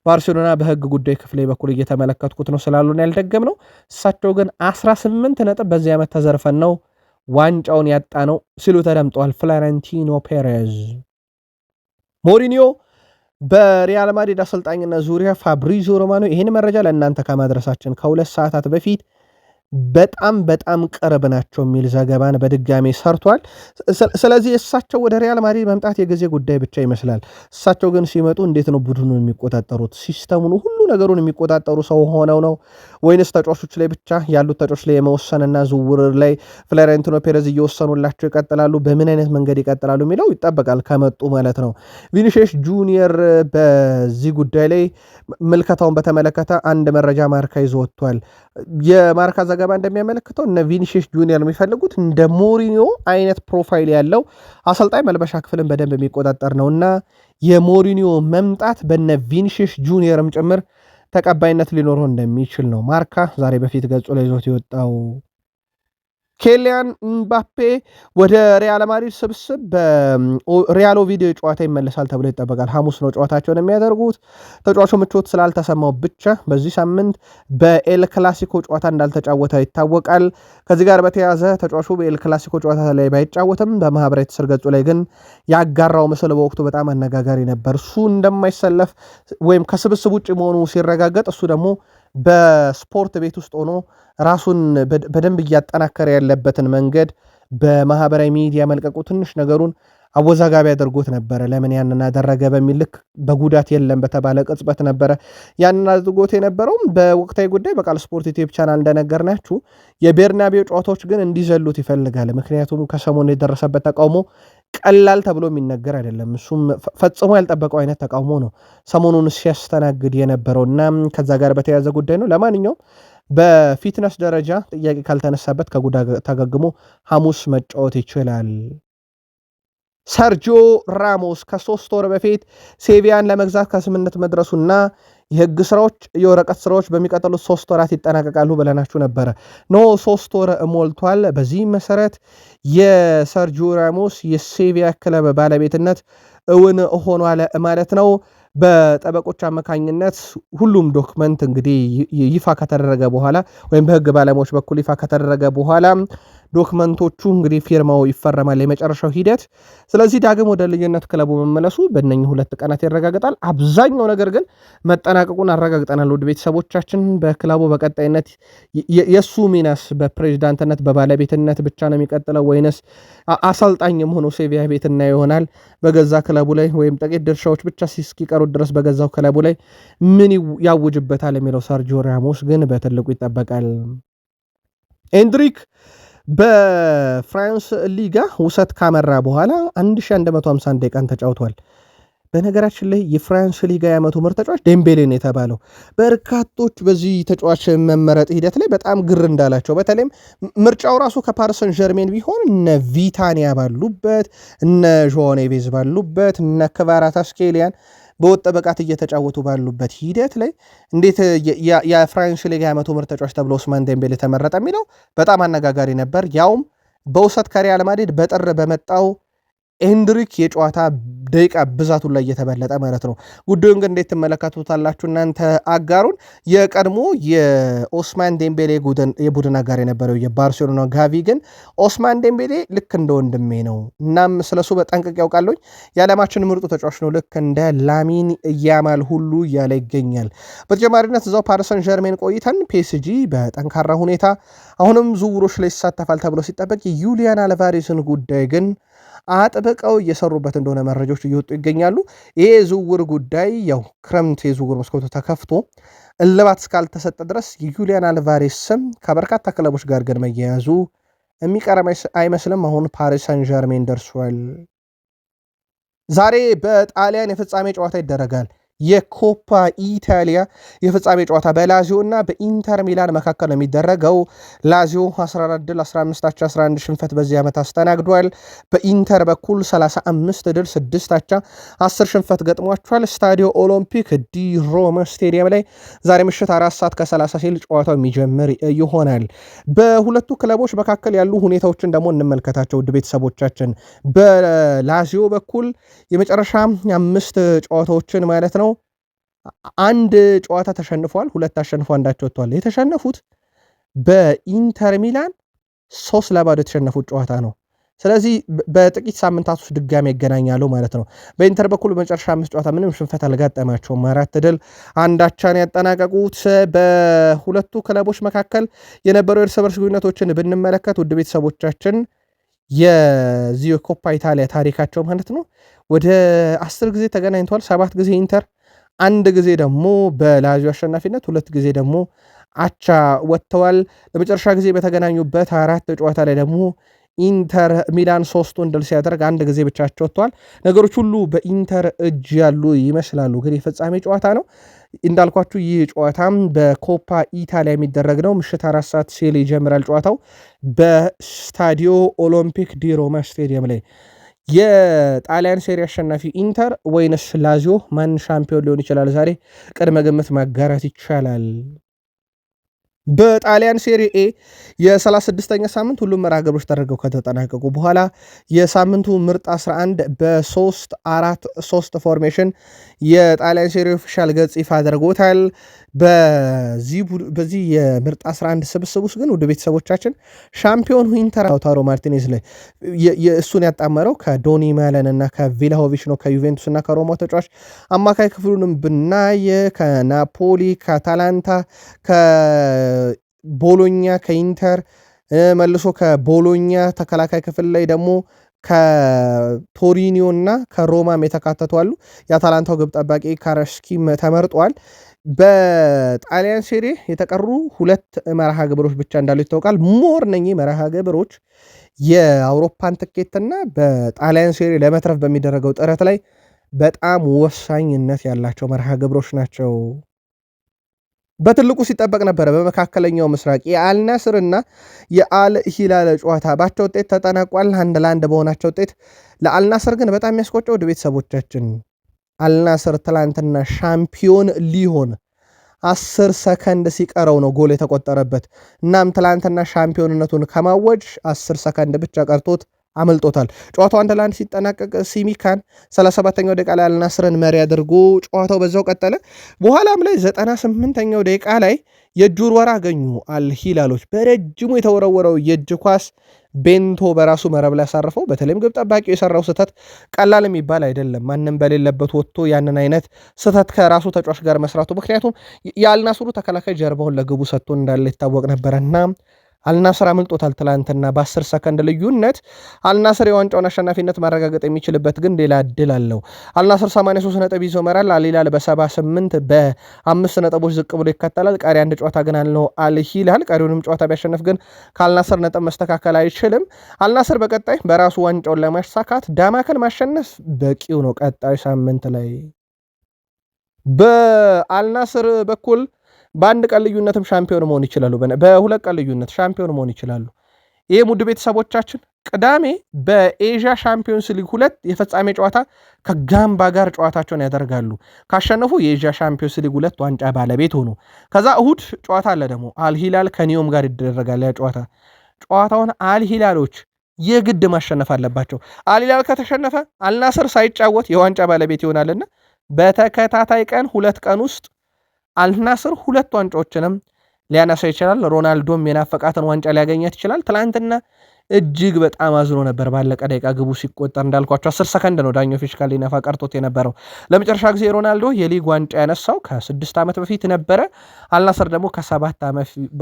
ባርሴሎና በህግ ጉዳይ ክፍሌ በኩል እየተመለከትኩት ነው ስላሉን ያልደገም ነው። እሳቸው ግን 18 ነጥብ በዚህ ዓመት ተዘርፈን ነው ዋንጫውን ያጣ ነው ሲሉ ተደምጧል። ፍሎሬንቲኖ ፔሬዝ ሞሪኒዮ በሪያል ማድሪድ አሰልጣኝነት ዙሪያ ፋብሪዚዮ ሮማኖ ይህን መረጃ ለእናንተ ከማድረሳችን ከ2 ሰዓታት በፊት በጣም ቅርብ ናቸው የሚል ዘገባን በድጋሚ ሰርቷል። ስለዚህ እሳቸው ወደ ሪያል ማድሪድ መምጣት የጊዜ ጉዳይ ብቻ ይመስላል። እሳቸው ግን ሲመጡ እንዴት ነው ቡድኑን የሚቆጣጠሩት? ሲስተሙን ሁሉ ነገሩን የሚቆጣጠሩ ሰው ሆነው ነው ወይንስ ተጫዋቾች ላይ ብቻ ያሉት ተጫዋቾች ላይ የመወሰንና ዝውውር ላይ ፍሎሬንቲኖ ፔሬዝ እየወሰኑላቸው ይቀጥላሉ? በምን አይነት መንገድ ይቀጥላሉ የሚለው ይጠበቃል ከመጡ ማለት ነው። ቪኒሺየስ ጁኒየር በዚህ ጉዳይ ላይ ምልከታውን በተመለከተ አንድ መረጃ ማርካ ይዞ ወጥቷል። የማርካ ዘገባ እንደሚያመለክተው እነ ቪኒሺየስ ጁኒየር የሚፈልጉት እንደ ሞሪኒዮ አይነት ፕሮፋይል ያለው አሰልጣኝ መልበሻ ክፍልን በደንብ የሚቆጣጠር ነውና የሞሪኒዮ መምጣት በነ ቪኒሺየስ ጁኒየርም ጭምር ተቀባይነት ሊኖረው እንደሚችል ነው ማርካ ዛሬ በፊት ገጹ ላይ ይዞት የወጣው። ኬሊያን ምባፔ ወደ ሪያል ማድሪድ ስብስብ በሪያል ኦቪዲዮ ጨዋታ ይመለሳል ተብሎ ይጠበቃል። ሐሙስ ነው ጨዋታቸውን የሚያደርጉት። ተጫዋቹ ምቾት ስላልተሰማው ብቻ በዚህ ሳምንት በኤል ክላሲኮ ጨዋታ እንዳልተጫወተ ይታወቃል። ከዚህ ጋር በተያያዘ ተጫዋቹ በኤል ክላሲኮ ጨዋታ ላይ ባይጫወትም በማህበራዊ ትስስር ገጹ ላይ ግን ያጋራው ምስል በወቅቱ በጣም አነጋጋሪ ነበር። እሱ እንደማይሰለፍ ወይም ከስብስብ ውጭ መሆኑ ሲረጋገጥ እሱ ደግሞ በስፖርት ቤት ውስጥ ሆኖ ራሱን በደንብ እያጠናከረ ያለበትን መንገድ በማህበራዊ ሚዲያ መልቀቁ ትንሽ ነገሩን አወዛጋቢ አድርጎት ነበረ። ለምን ያንን አደረገ በሚል ልክ በጉዳት የለም በተባለ ቅጽበት ነበረ ያንን አድርጎት የነበረውም። በወቅታዊ ጉዳይ በቃል ስፖርት ዩቲዩብ ቻናል እንደነገርናችሁ የቤርናቤው ጨዋታዎች ግን እንዲዘሉት ይፈልጋል። ምክንያቱም ከሰሞኑ የደረሰበት ተቃውሞ ቀላል ተብሎ የሚነገር አይደለም። እሱም ፈጽሞ ያልጠበቀው አይነት ተቃውሞ ነው ሰሞኑን ሲያስተናግድ የነበረውና ከዛ ጋር በተያያዘ ጉዳይ ነው። ለማንኛውም በፊትነስ ደረጃ ጥያቄ ካልተነሳበት ከጉዳት ተገግሞ ሐሙስ መጫወት ይችላል። ሰርጂዮ ራሞስ ከ3 ወር በፊት ሴቪያን ለመግዛት ከስምምነት መድረሱና የህግ ስራዎች የወረቀት ስራዎች በሚቀጥሉት 3 ወራት ይጠናቀቃሉ ብለናችሁ ነበረ። ኖ 3 ወር ሞልቷል። በዚህ መሰረት የሰርጂዮ ራሞስ የሴቪያ ክለብ ባለቤትነት እውን ሆኗል ማለት ነው። በጠበቆች አማካኝነት ሁሉም ዶክመንት እንግዲህ ይፋ ከተደረገ በኋላ ወይም በህግ ባለሙያዎች በኩል ይፋ ከተደረገ በኋላ ዶክመንቶቹ እንግዲህ ፊርማው ይፈረማል የመጨረሻው ሂደት። ስለዚህ ዳግም ወደ ልዩነት ክለቡ መመለሱ በእነኚህ 2 ቀናት ይረጋግጣል። አብዛኛው ነገር ግን መጠናቀቁን አረጋግጠናል። ውድ ቤተሰቦቻችን በክለቡ በቀጣይነት የሱ ሚናስ በፕሬዚዳንትነት በባለቤትነት ብቻ ነው የሚቀጥለው ወይንስ አሰልጣኝም ሆኖ ሴቪያ ቤትና ይሆናል? በገዛ ክለቡ ላይ ወይም ጥቂት ድርሻዎች ብቻ እስኪቀሩ ድረስ በገዛው ክለቡ ላይ ምን ያውጅበታል የሚለው ሰርጂዮ ራሞስ ግን በትልቁ ይጠበቃል። ኤንድሪክ በፍራንስ ሊጋ ውሰት ካመራ በኋላ 1151 ደቂቃን ተጫውቷል። በነገራችን ላይ የፍራንስ ሊጋ የዓመቱ ምርጥ ተጫዋች ዴምቤሌን የተባለው በርካቶች በዚህ ተጫዋች መመረጥ ሂደት ላይ በጣም ግር እንዳላቸው በተለይም ምርጫው ራሱ ከፓሪሰን ጀርሜን ቢሆን እነ ቪታኒያ ባሉበት እነ ዦዋ ኔቬዝ ባሉበት እነ ክቫራትስኬሊያን በወጥ ብቃት እየተጫወቱ ባሉበት ሂደት ላይ እንዴት የፍራንስ ሊጋ የዓመቱ ምርጥ ተጫዋች ተብሎ ኡስማን ዴምቤሌ ተመረጠ የሚለው በጣም አነጋጋሪ ነበር። ያውም በውሰት ከሪያል ማድሪድ በጥር በመጣው ኤንድሪክ የጨዋታ ደቂቃ ብዛቱን ላይ እየተበለጠ ማለት ነው። ጉዳዩን ግን እንዴት ትመለከቱታላችሁ እናንተ? አጋሩን። የቀድሞ የኦስማን ዴምቤሌ የቡድን አጋር የነበረው የባርሴሎና ጋቪ ግን ኦስማን ዴምቤሌ ልክ እንደ ወንድሜ ነው፣ እናም ስለሱ በጠንቅቅ ያውቃለኝ፣ የዓለማችን ምርጡ ተጫዋች ነው፣ ልክ እንደ ላሚን ያማል ሁሉ እያለ ይገኛል። በተጨማሪነት እዛው ፓሪሰን ጀርሜን ቆይተን ፒኤስጂ በጠንካራ ሁኔታ አሁንም ዝውውሮች ላይ ይሳተፋል ተብሎ ሲጠበቅ የዩሊያን አልቫሬስን ጉዳይ ግን አጥብቀው እየሰሩበት እንደሆነ መረጃዎች እየወጡ ይገኛሉ። ይሄ የዝውውር ጉዳይ ያው ክረምት የዝውውር መስኮቱ ተከፍቶ እልባት እስካልተሰጠ ድረስ የዩሊያን አልቫሬስ ስም ከበርካታ ክለቦች ጋር ግን መያያዙ የሚቀር አይመስልም። አሁን ፓሪስ ሳን ዠርሜን ደርሷል። ዛሬ በጣሊያን የፍጻሜ ጨዋታ ይደረጋል። የኮፓ ኢታሊያ የፍጻሜ ጨዋታ በላዚዮ እና በኢንተር ሚላን መካከል ነው የሚደረገው። ላዚዮ 14 ድል 15 አቻ 11 ሽንፈት በዚህ ዓመት አስተናግዷል። በኢንተር በኩል 35 ድል 6 አቻ 10 ሽንፈት ገጥሟቸዋል። ስታዲዮ ኦሎምፒክ ዲ ሮማ ስቴዲየም ላይ ዛሬ ምሽት 4 ሰዓት ከ30 ሲል ጨዋታው የሚጀምር ይሆናል። በሁለቱ ክለቦች መካከል ያሉ ሁኔታዎችን ደግሞ እንመልከታቸው ውድ ቤተሰቦቻችን። በላዚዮ በኩል የመጨረሻ 5 ጨዋታዎችን ማለት ነው አንድ ጨዋታ ተሸንፏል፣ 2 አሸንፎ አንዳቸው ወጥቷል። የተሸነፉት በኢንተር ሚላን 3-0 የተሸነፉት ጨዋታ ነው። ስለዚህ በጥቂት ሳምንታት ውስጥ ድጋሚ ይገናኛሉ ማለት ነው። በኢንተር በኩል በመጨረሻ 5 ጨዋታ ምንም ሽንፈት አልጋጠማቸውም። 4 ድል 1 አቻን ያጠናቀቁት። በሁለቱ ክለቦች መካከል የነበረው የእርስ በርስ ግንኙነቶችን ብንመለከት ውድ ቤተሰቦቻችን የዚህ የኮፓ ኢታሊያ ታሪካቸው ማለት ነው ወደ 10 ጊዜ ተገናኝተዋል። 7 ጊዜ ኢንተር አንድ ጊዜ ደግሞ በላዚዮ አሸናፊነት 2 ጊዜ ደግሞ አቻ ወጥተዋል። ለመጨረሻ ጊዜ በተገናኙበት 4 ጨዋታ ላይ ደግሞ ኢንተር ሚላን 3ቱን ድል ሲያደርግ አንድ ጊዜ ብቻቸው ወጥተዋል። ነገሮች ሁሉ በኢንተር እጅ ያሉ ይመስላሉ። ግን የፍጻሜ ጨዋታ ነው እንዳልኳችሁ። ይህ ጨዋታም በኮፓ ኢታሊያ የሚደረግ ነው። ምሽት 4 ሰዓት ሲል ይጀምራል ጨዋታው በስታዲዮ ኦሎምፒክ ዲ ሮማ ስቴዲየም ላይ። የጣሊያን ሴሪ አሸናፊ ኢንተር ወይንስ ላዚዮ? ማን ሻምፒዮን ሊሆን ይችላል? ዛሬ ቅድመ ግምት ማጋራት ይቻላል። በጣሊያን ሴሪ ኤ የ36ኛ ሳምንት ሁሉም መርሃ ግብሮች ተደርገው ከተጠናቀቁ በኋላ የሳምንቱ ምርጥ 11 በ3-4-3 ፎርሜሽን የጣሊያን ሴሪ ኦፊሻል ገጽ ይፋ አድርጎታል። በዚህ የምርጥ 11 ስብስብ ውስጥ ግን ውድ ቤተሰቦቻችን ሻምፒዮን ኢንተር አውታሮ ማርቲኔዝ ላይ እሱን ያጣመረው ከዶኒ ማለን እና ከቪላሆቪች ነው። ከዩቬንቱስ እና ከሮማ ተጫዋች አማካይ ክፍሉንም ብናየ ከናፖሊ፣ ከአታላንታ፣ ከቦሎኛ፣ ከኢንተር መልሶ ከቦሎኛ ተከላካይ ክፍል ላይ ደግሞ ከቶሪኒዮ እና ከሮማም የተካተቱ አሉ። የአታላንታው ግብ ጠባቂ ካረስኪም ተመርጧል። በጣሊያን ሴሪ የተቀሩ 2 መርሃ ግብሮች ብቻ እንዳሉ ይታወቃል። ሞር ነኚህ መርሃ ግብሮች የአውሮፓን ትኬትና በጣሊያን ሴሪ ለመትረፍ በሚደረገው ጥረት ላይ በጣም ወሳኝነት ያላቸው መርሃ ግብሮች ናቸው። በትልቁ ሲጠበቅ ነበረ በመካከለኛው ምስራቅ የአልናስር እና የአል ሂላል ጨዋታ ባቸው ውጤት ተጠናቋል። 1-1 በሆናቸው ውጤት ለአልናስር ግን በጣም የሚያስቆጨው ውድ ቤተሰቦቻችን አልናስር ትላንትና ሻምፒዮን ሊሆን 10 ሰከንድ ሲቀረው ነው ጎል የተቆጠረበት። እናም ትላንትና ሻምፒዮንነቱን ከማወጅ 10 ሰከንድ ብቻ ቀርቶት አመልጦታል። ጨዋታው 1-1 ሲጠናቀቅ ሲሚካን 37ኛው ደቂቃ ላይ አልናስርን መሪ አድርጎ ጨዋታው በዛው ቀጠለ። በኋላም ላይ 98ኛው ደቂቃ ላይ የእጅ ውርወራ አገኙ አልሂላሎች። በረጅሙ የተወረወረው የእጅ ኳስ ቤንቶ በራሱ መረብ ላይ ያሳርፈው። በተለይም ግብ ጠባቂው የሰራው ስህተት ቀላል የሚባል አይደለም። ማንም በሌለበት ወጥቶ ያንን አይነት ስህተት ከራሱ ተጫዋች ጋር መስራቱ፣ ምክንያቱም የአልናስሩ ተከላካይ ጀርባውን ለግቡ ሰጥቶ እንዳለ ይታወቅ ነበረና አልናስር አምልጦታል። ትላንትና በ10 ሰከንድ ልዩነት አልናስር የዋንጫውን አሸናፊነት ማረጋገጥ የሚችልበት ግን ሌላ እድል አለው። አልናስር 83 ነጥብ ይዞ መራል። አልሂላል በ78 በ5 ነጥቦች ዝቅ ብሎ ይከተላል። ቀሪ አንድ ጨዋታ ግን አለው አልሂላል። ቀሪውንም ጨዋታ ቢያሸንፍ ግን ከአልናስር ነጥብ መስተካከል አይችልም። አልናስር በቀጣይ በራሱ ዋንጫውን ለማሳካት ዳማከል ማሸነፍ በቂው ነው። ቀጣይ ሳምንት ላይ በአልናስር በኩል በአንድ ቀን ልዩነትም ሻምፒዮን መሆን ይችላሉ። በ2 ቀን ልዩነት ሻምፒዮን መሆን ይችላሉ። ይህ ውድ ቤተሰቦቻችን ቅዳሜ በኤዥያ ሻምፒዮንስ ሊግ 2 የፍጻሜ ጨዋታ ከጋምባ ጋር ጨዋታቸውን ያደርጋሉ። ካሸነፉ የኤዥያ ሻምፒዮንስ ሊግ 2 ዋንጫ ባለቤት ሆኑ። ከዛ እሁድ ጨዋታ አለ ደግሞ አልሂላል ከኒዮም ጋር ይደረጋል። ያ ጨዋታውን አልሂላሎች የግድ ማሸነፍ አለባቸው። አልሂላል ከተሸነፈ አልናስር ሳይጫወት የዋንጫ ባለቤት ይሆናልና በተከታታይ ቀን 2 ቀን ውስጥ አልናስር 2 ዋንጫዎችንም ሊያነሳ ይችላል። ሮናልዶም የናፈቃትን ዋንጫ ሊያገኛት ይችላል። ትላንትና እጅግ በጣም አዝኖ ነበር። ባለቀ ደቂቃ ግቡ ሲቆጠር እንዳልኳቸው 10 ሰከንድ ነው ዳኛው ፊሽካል ሊነፋ ቀርቶት የነበረው። ለመጨረሻ ጊዜ ሮናልዶ የሊግ ዋንጫ ያነሳው ከ6 ዓመት በፊት ነበረ። አልናስር ደግሞ ከ7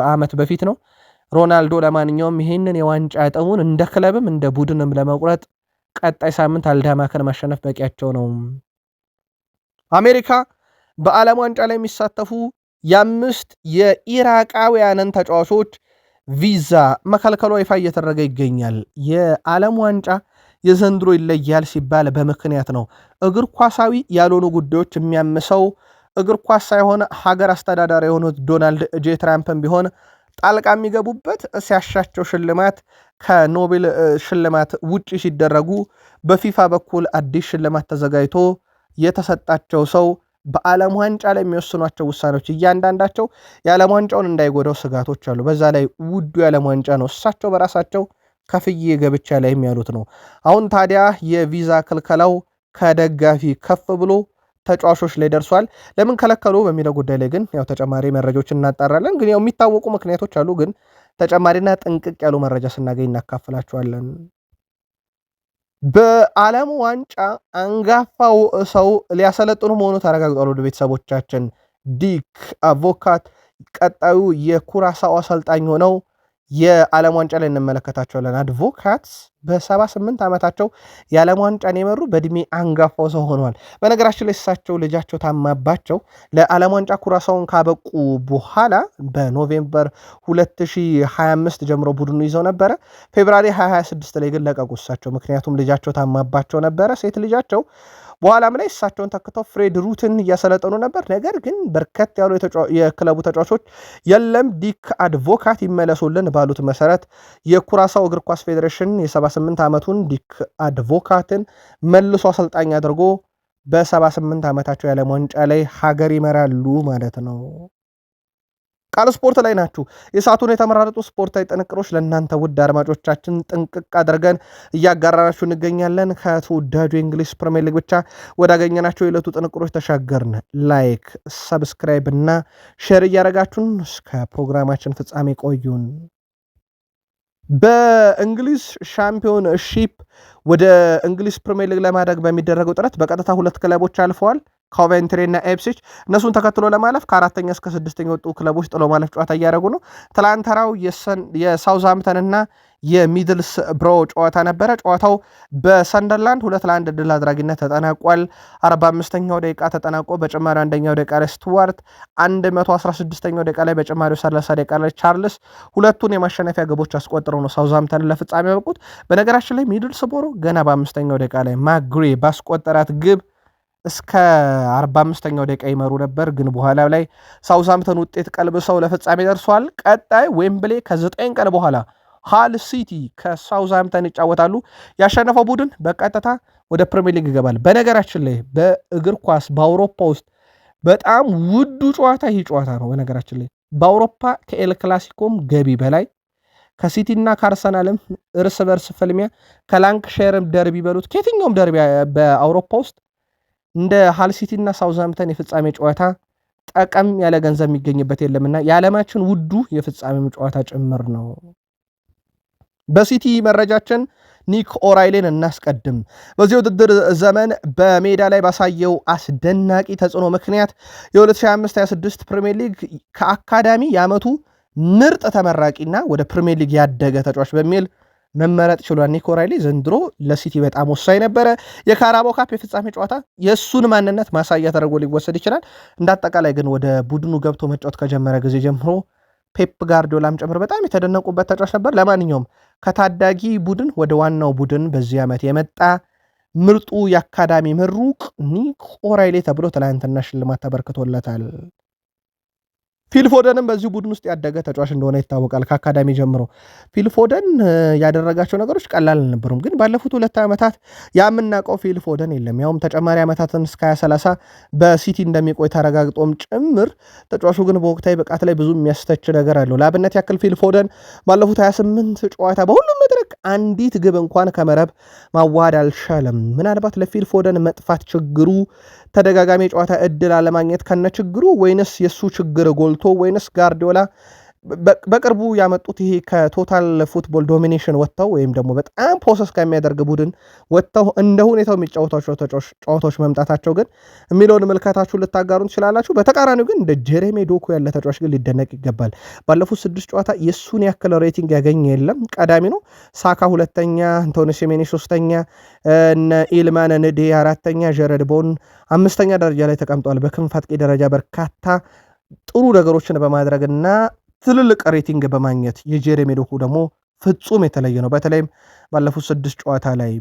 ዓመት በፊት ነው። ሮናልዶ ለማንኛውም ይህንን የዋንጫ ጥሙን እንደ ክለብም እንደ ቡድንም ለመቁረጥ ቀጣይ ሳምንት አልዳማከን ማሸነፍ በቂያቸው ነው። አሜሪካ በዓለም ዋንጫ ላይ የሚሳተፉ የ5 የኢራቃውያንን ተጫዋቾች ቪዛ መከልከሏ ይፋ እየተደረገ ይገኛል። የዓለም ዋንጫ የዘንድሮ ይለያል ሲባል በምክንያት ነው። እግር ኳሳዊ ያልሆኑ ጉዳዮች የሚያምሰው እግር ኳስ ሳይሆን ሀገር አስተዳዳሪ የሆኑት ዶናልድ ጄ ትራምፕም ቢሆን ጣልቃ የሚገቡበት ሲያሻቸው ሽልማት ከኖቤል ሽልማት ውጪ ሲደረጉ በፊፋ በኩል አዲስ ሽልማት ተዘጋጅቶ የተሰጣቸው ሰው በዓለም ዋንጫ ላይ የሚወስኗቸው ውሳኔዎች እያንዳንዳቸው የዓለም ዋንጫውን እንዳይጎዳው ስጋቶች አሉ። በዛ ላይ ውዱ የዓለም ዋንጫ ነው። እሳቸው በራሳቸው ከፍዬ ገብቻ ላይ የሚያሉት ነው። አሁን ታዲያ የቪዛ ክልከላው ከደጋፊ ከፍ ብሎ ተጫዋቾች ላይ ደርሷል። ለምን ከለከሉ በሚለው ጉዳይ ላይ ግን ያው ተጨማሪ መረጃዎችን እናጣራለን። ግን ያው የሚታወቁ ምክንያቶች አሉ። ግን ተጨማሪና ጥንቅቅ ያሉ መረጃ ስናገኝ እናካፍላቸዋለን። በዓለም ዋንጫ አንጋፋው ሰው ሊያሰለጥኑ መሆኑ ተረጋግጧል። ወደ ቤተሰቦቻችን ዲክ አቮካት ቀጣዩ የኩራሳው አሰልጣኝ ሆነው የዓለም ዋንጫ ላይ እንመለከታቸዋለን። አድቮካትስ በ78 ዓመታቸው የዓለም ዋንጫን የመሩ በእድሜ አንጋፋው ሰው ሆነዋል። በነገራችን ላይ እሳቸው ልጃቸው ታማባቸው ለዓለም ዋንጫ ኩራሳውን ካበቁ በኋላ በኖቬምበር 2025 ጀምሮ ቡድኑ ይዘው ነበረ። ፌብራሪ 2026 ላይ ግን ለቀቁ እሳቸው፣ ምክንያቱም ልጃቸው ታማባቸው ነበረ፣ ሴት ልጃቸው። በኋላም ላይ እሳቸውን ተክተው ፍሬድ ሩትን እያሰለጠኑ ነበር። ነገር ግን በርከት ያሉ የክለቡ ተጫዋቾች የለም ዲክ አድቮካት ይመለሱልን ባሉት መሰረት የኩራሳው እግር ኳስ ፌዴሬሽን የ78 ዓመቱን ዲክ አድቮካትን መልሶ አሰልጣኝ አድርጎ በ78 ዓመታቸው የዓለም ዋንጫ ላይ ሀገር ይመራሉ ማለት ነው። ቃል ስፖርት ላይ ናችሁ። የሰዓቱን የተመራረጡ ስፖርታዊ ጥንቅሮች ለእናንተ ውድ አድማጮቻችን ጥንቅቅ አድርገን እያጋራናችሁ እንገኛለን። ከተወዳጁ የእንግሊዝ ፕሪሚየር ሊግ ብቻ ወዳገኘናቸው የዕለቱ ጥንቅሮች ተሻገርን። ላይክ፣ ሰብስክራይብ እና ሼር እያደረጋችሁን እስከ ፕሮግራማችን ፍጻሜ ቆዩን። በእንግሊዝ ሻምፒዮን ሺፕ ወደ እንግሊዝ ፕሪሚየር ሊግ ለማደግ በሚደረገው ጥረት በቀጥታ ሁለት ክለቦች አልፈዋል፣ ኮቬንትሪ እና ኤፕስዊች። እነሱን ተከትሎ ለማለፍ ከአራተኛ እስከ ስድስተኛ ወጡ ክለቦች ጥሎ ማለፍ ጨዋታ እያደረጉ ነው። ትላንተራው የሳውዝሃምፕተን እና የሚድልስ ብሮ ጨዋታ ነበረ። ጨዋታው በሰንደርላንድ 2-1 ድል አድራጊነት ተጠናቋል። 45ኛው ደቂቃ ተጠናቆ በጭማሪ አንደኛው ደቂቃ ላይ ስቱዋርት፣ 116ኛው ደቂቃ ላይ በጭማሪው 30 ደቂቃ ላይ ቻርልስ ሁለቱን የማሸነፊያ ግቦች አስቆጥረው ነው ሳውዝሃምፕተን ለፍጻሜ ያበቁት። በነገራችን ላይ ሚድልስ ብሮ ገና በ5ኛው ደቂቃ ላይ ማግሪ ባስቆጠራት ግብ እስከ 45ኛው ደቂቃ ይመሩ ነበር፣ ግን በኋላ ላይ ሳውዝሃምፕተን ውጤት ቀልብሰው ለፍጻሜ ደርሷል። ቀጣይ ዌምብሌ ከ9 ቀን በኋላ ሃል ሲቲ ከሳውዝሃምፕተን ይጫወታሉ። ያሸነፈው ቡድን በቀጥታ ወደ ፕሪሚየር ሊግ ይገባል። በነገራችን ላይ በእግር ኳስ በአውሮፓ ውስጥ በጣም ውዱ ጨዋታ ይህ ጨዋታ ነው። በነገራችን ላይ በአውሮፓ ከኤል ክላሲኮም ገቢ በላይ ከሲቲና ከአርሰናልም እርስ በርስ ፍልሚያ ከላንክሻየርም ደርቢ በሉት ከየትኛውም ደርቢ በአውሮፓ ውስጥ እንደ ሃል ሲቲና ሳውዝሃምፕተን የፍጻሜ ጨዋታ ጠቀም ያለ ገንዘብ የሚገኝበት የለምና የዓለማችን ውዱ የፍጻሜም ጨዋታ ጭምር ነው። በሲቲ መረጃችን ኒክ ኦራይሌን እናስቀድም። በዚህ ውድድር ዘመን በሜዳ ላይ ባሳየው አስደናቂ ተጽዕኖ ምክንያት የ2025/26 ፕሪሚየር ሊግ ከአካዳሚ የዓመቱ ምርጥ ተመራቂና ወደ ፕሪሚየር ሊግ ያደገ ተጫዋች በሚል መመረጥ ችሏል። ኒክ ኦራይሊ ዘንድሮ ለሲቲ በጣም ወሳኝ ነበረ። የካራባኦ ካፕ የፍጻሜ ጨዋታ የእሱን ማንነት ማሳያ ተደርጎ ሊወሰድ ይችላል። እንዳጠቃላይ ግን ወደ ቡድኑ ገብቶ መጫወት ከጀመረ ጊዜ ጀምሮ ፔፕ ጋርዲዮላም ጨምሮ በጣም የተደነቁበት ተጫዋች ነበር። ለማንኛውም ከታዳጊ ቡድን ወደ ዋናው ቡድን በዚህ ዓመት የመጣ ምርጡ የአካዳሚ ምሩቅ ኒክ ኦራይሊ ተብሎ ትላንትና ሽልማት ተበርክቶለታል። ፊልፎደንም በዚሁ ቡድን ውስጥ ያደገ ተጫዋች እንደሆነ ይታወቃል። ከአካዳሚ ጀምሮ ፊልፎደን ያደረጋቸው ነገሮች ቀላል አልነበሩም፣ ግን ባለፉት 2 ዓመታት የምናውቀው ፊልፎደን የለም። ያውም ተጨማሪ ዓመታትን እስከ 2030 በሲቲ እንደሚቆይ ተረጋግጦም ጭምር ተጫዋቹ ግን በወቅታዊ ብቃት ላይ ብዙ የሚያስተች ነገር አለው። ለአብነት ያክል ፊልፎደን ባለፉት 28 ጨዋታ በሁሉም መድረክ አንዲት ግብ እንኳን ከመረብ ማዋሃድ አልቻለም። ምናልባት ለፊልፎደን መጥፋት ችግሩ ተደጋጋሚ ጨዋታ እድል አለማግኘት ከነ ችግሩ ወይንስ የሱ ችግር ጎልቶ ወይንስ ጋርዲዮላ በቅርቡ ያመጡት ይሄ ከቶታል ፉትቦል ዶሚኔሽን ወጥተው ወይም ደግሞ በጣም ፖሰስ ከሚያደርግ ቡድን ወጥተው እንደ ሁኔታው የሚጫወታቸው ጨዋታዎች መምጣታቸው ግን የሚለውን መልካታችሁ ልታጋሩን ትችላላችሁ። በተቃራኒው ግን እንደ ጄሬሚ ዶኩ ያለ ተጫዋች ግን ሊደነቅ ይገባል። ባለፉት 6 ጨዋታ የሱን ያክል ሬቲንግ ያገኘ የለም። ቀዳሚ ነው። ሳካ 2ኛ፣ አንቶኒ ሴሜኒ 3ኛ፣ እነ ኢልማን ንዴ 4ኛ፣ ጀረድ ቦን 5ኛ ደረጃ ላይ ተቀምጠዋል። በክንፍ አጥቂ ደረጃ በርካታ ጥሩ ነገሮችን በማድረግና ትልልቅ ሬቲንግ በማግኘት የጄሬሚ ዶኩ ደግሞ ፍጹም የተለየ ነው። በተለይም ባለፉት 6 ጨዋታ ላይ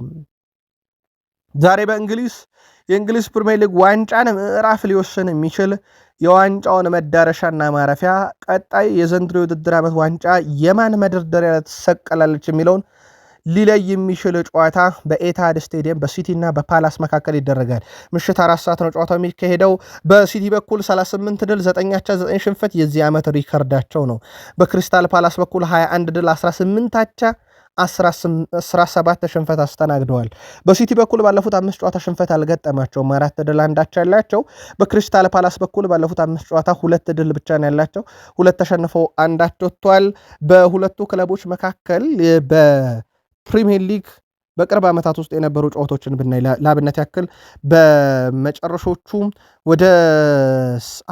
ዛሬ የእንግሊዝ ፕሪሚየር ሊግ ዋንጫን ምዕራፍ ሊወስን የሚችል የዋንጫውን መዳረሻና ማረፊያ ቀጣይ የዘንድሮ የውድድር ዓመት ዋንጫ የማን መደርደሪያ ትሰቀላለች የሚለውን ሊለይ የሚችል ጨዋታ በኤታድ ስቴዲየም በሲቲና በፓላስ መካከል ይደረጋል። ምሽት 4 ሰዓት ነው ጨዋታው የሚካሄደው። በሲቲ በኩል 38 ድል 9 አቻ 9 ሽንፈት የዚህ ዓመት ሪከርዳቸው ነው። በክሪስታል ፓላስ በኩል 21 ድል 18 አቻ 17 ሽንፈት አስተናግደዋል። በሲቲ በኩል ባለፉት 5 ጨዋታ ሽንፈት አልገጠማቸውም። 4 ድል 1 አቻ ያላቸው። በክሪስታል ፓላስ በኩል ባለፉት 5 ጨዋታ 2 ድል ብቻ ነው ያላቸው። 2 ተሸንፈው 1 አቻ ወጥቷል። በሁለቱ ክለቦች መካከል ፕሪሚየር ሊግ በቅርብ ዓመታት ውስጥ የነበሩ ጨዋታዎችን ብናይ ለአብነት ያክል በመጨረሾቹ ወደ